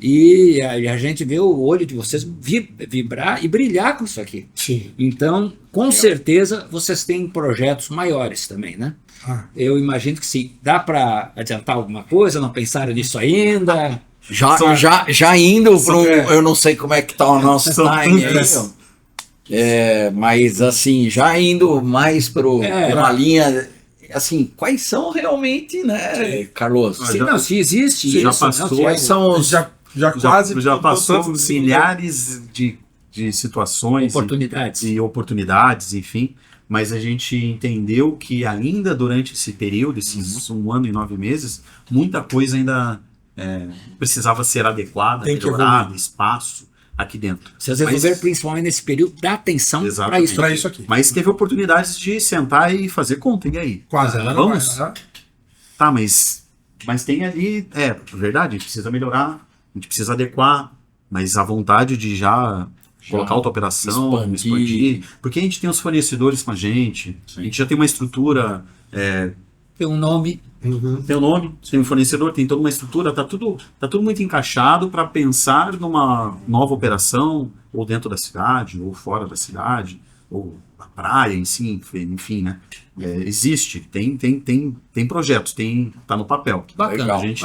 E a gente vê o olho de vocês vibrar e brilhar com isso aqui. Sim. Então, com certeza, vocês têm projetos maiores também, né? Eu imagino que sim. Dá para adiantar alguma coisa? Não pensaram nisso ainda? Já indo para eu não sei como é que tá o nosso time aí, mas assim, já indo mais pela linha, assim, quais são realmente, né, Carlos? Se existe já isso, passou, não, Quais são os... Já passou milhares de situações oportunidades. e oportunidades, enfim, mas a gente entendeu que ainda durante esse período, esses 1 ano e 9 meses, muita coisa ainda precisava ser adequada, Tem que melhorada, espaço aqui dentro. Vocês resolveram principalmente nesse período dar atenção para isso. Para isso aqui. Mas teve oportunidades de sentar e fazer conta, e aí? Quase. Vamos? Tá, mas tem ali, verdade, a gente precisa melhorar, a gente precisa adequar, mas a vontade de já colocar outra operação, expandir, porque a gente tem os fornecedores com a gente já tem uma estrutura, Tem um nome. tem o nome, tem um fornecedor, tem toda uma estrutura, tá tudo muito encaixado para pensar numa nova operação, ou dentro da cidade, ou fora da cidade, ou na praia em si, enfim, né? Existe, tem projetos, tá no papel. Bacana. Legal. A gente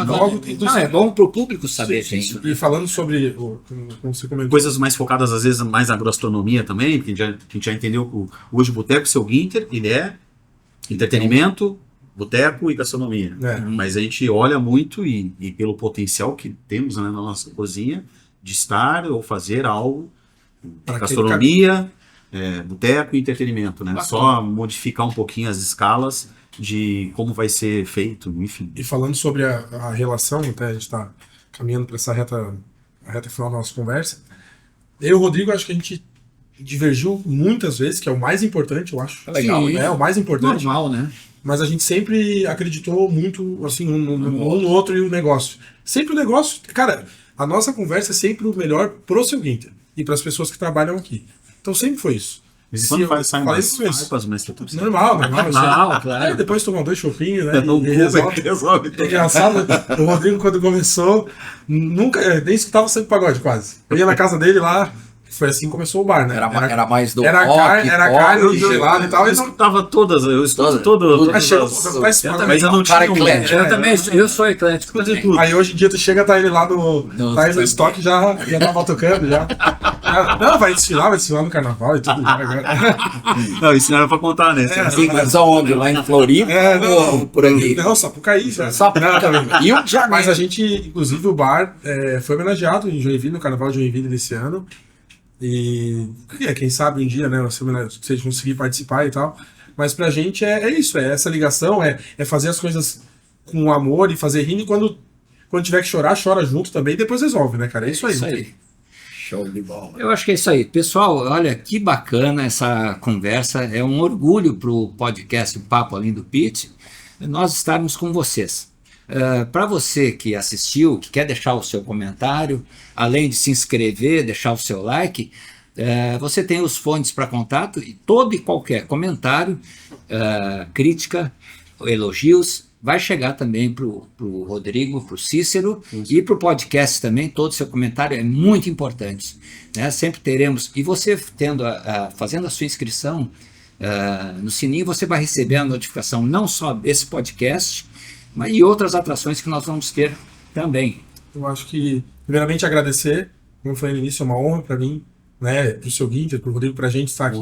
Não, é bom para o público saber disso. E falando sobre, como você comentou, coisas mais focadas, às vezes, mais na gastronomia também, porque a gente já entendeu que hoje o Boteco Seu Guinter, ele é entretenimento, boteco e gastronomia. Mas a gente olha muito e pelo potencial que temos, né, na nossa cozinha, de estar ou fazer algo, gastronomia, boteco e entretenimento, né? Bacana. Só modificar um pouquinho as escalas de como vai ser feito, enfim. e falando sobre a relação, até a gente está caminhando para essa reta final da nossa conversa, eu e o Rodrigo, acho que a gente divergiu muitas vezes, que é o mais importante, eu acho. Legal, Sim, é o mais importante. Normal, né? Mas a gente sempre acreditou muito, assim, um no outro e o negócio. Sempre o negócio... Cara, a nossa conversa é sempre o melhor pro Seu Guinter e para as pessoas que trabalham aqui. Então sempre foi isso. Mas Se quando eu saem falei mais isso mesmo. farpas, mas tá tudo certo. Normal. Normal, claro. Depois tomar 2 chopinhos, né? Não e resolve. É engraçado, o Rodrigo, quando começou, nunca, nem escutava sempre pagode, quase. Eu ia na casa dele lá, foi assim que começou o bar, né? Era mais do Era rock, carne gelada e tal. Eu escutava todas, eu escuto todas Mas chegou, as... mas eu não cara tinha eclético. Eu também, eu sou eclético também. aí hoje em dia tu chega, tá ele lá tá aí no estoque, já tava tocando, já. Não, vai desfilar no carnaval e tudo. Não, isso não era pra contar, né? Sim, mas aonde? Lá em Floripa? Ou por ali? Não, Sapucaí já. E o Janeiro? Mas a gente, inclusive o bar foi homenageado em Joinville, no Carnaval de Joinville desse ano. E quem sabe um dia, né, vocês conseguir participar e tal. Mas pra gente é isso, é essa ligação, é fazer as coisas com amor e fazer rir. E quando tiver que chorar, chora junto também e depois resolve, né, cara? É isso aí. Isso aí. Show de bola. Eu acho que é isso aí. Pessoal, olha que bacana essa conversa. É um orgulho para o podcast Papo Além do Pitch nós estarmos com vocês. Para você que assistiu, que quer deixar o seu comentário, além de se inscrever, deixar o seu like, você tem os fones para contato e todo e qualquer comentário, crítica, elogios, vai chegar também para o Rodrigo, para o Cícero e para o podcast também. Todo seu comentário é muito importante, né? Sempre teremos. E você fazendo a sua inscrição no sininho, você vai receber a notificação não só desse podcast, mas e outras atrações que nós vamos ter também. Eu acho que, primeiramente, agradecer, como eu falei no início, é uma honra para mim, né, para o seu Guinter, para o Rodrigo, para a gente estar aqui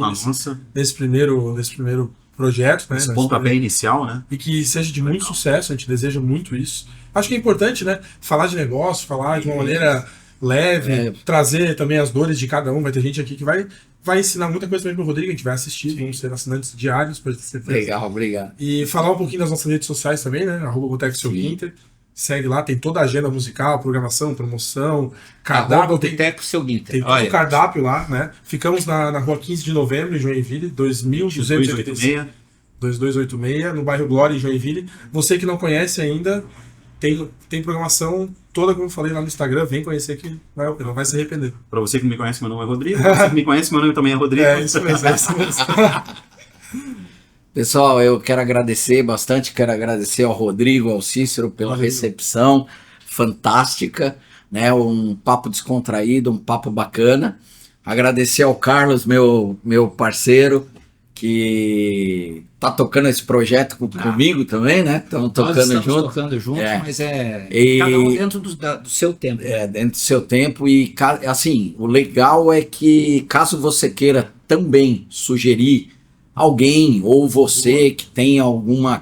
nesse primeiro projeto, né? Esse pontapé inicial, né? E que seja de muito sucesso, a gente deseja muito isso. Acho que é importante, né, falar de negócio, falar de uma maneira leve, trazer também as dores de cada um. Vai ter gente aqui que vai ensinar muita coisa também pro Rodrigo, a gente vai assistir, vamos ser assinantes diários, para ter certeza. Legal, obrigado. E falar um pouquinho das nossas redes sociais também, né? @Boteco Seu Guinter. Segue lá, tem toda a agenda musical, programação, promoção, cardápio. Boteco Seu Guinter. Tem todo o cardápio lá, né? Ficamos na rua 15 de novembro, em Joinville, 2286, no bairro Glória, em Joinville. Você que não conhece ainda, tem programação toda, como eu falei lá no Instagram, vem conhecer que não vai se arrepender. Para você que me conhece, meu nome é Rodrigo. Para você que me conhece, meu nome também é Rodrigo. É isso mesmo, é isso mesmo. Pessoal, eu quero agradecer ao Rodrigo, ao Cícero pela recepção fantástica, né? Um papo descontraído, um papo bacana. Agradecer ao Carlos, meu parceiro, que tá tocando esse projeto comigo também, né? Estamos tocando juntos, mas cada um dentro do seu tempo. Dentro do seu tempo. E assim, o legal é que caso você queira também sugerir alguém ou você que tem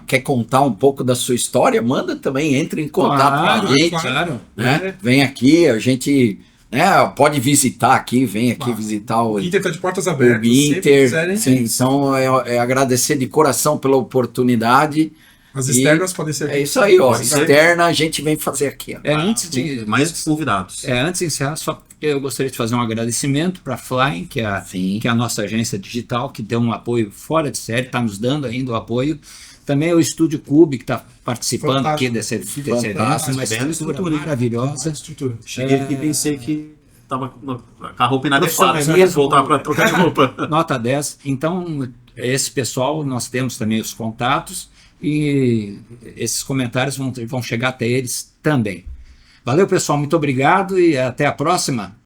quer contar um pouco da sua história, manda também, entre em contato com a gente, claro. Né? Vem aqui, a gente, né, pode visitar aqui, vem aqui visitar o Inter tá de portas abertas. O Inter, sim, então é agradecer de coração pela oportunidade. As externas podem ser aqui. É isso aí, ó. Externa a gente vem fazer aqui. Ó. Antes de mais convidados. Antes de encerrar, só eu gostaria de fazer um agradecimento para a Flying, que é a nossa agência digital, que deu um apoio fora de série, está nos dando ainda o apoio. Também o Estúdio Cube, que está participando aqui desse evento, uma estrutura maravilhosa. Cheguei aqui e pensei que estava com a roupa inadequada, voltar para trocar de roupa. Nota 10. Então, esse pessoal, nós temos também os contatos e esses comentários vão chegar até eles também. Valeu, pessoal, muito obrigado e até a próxima.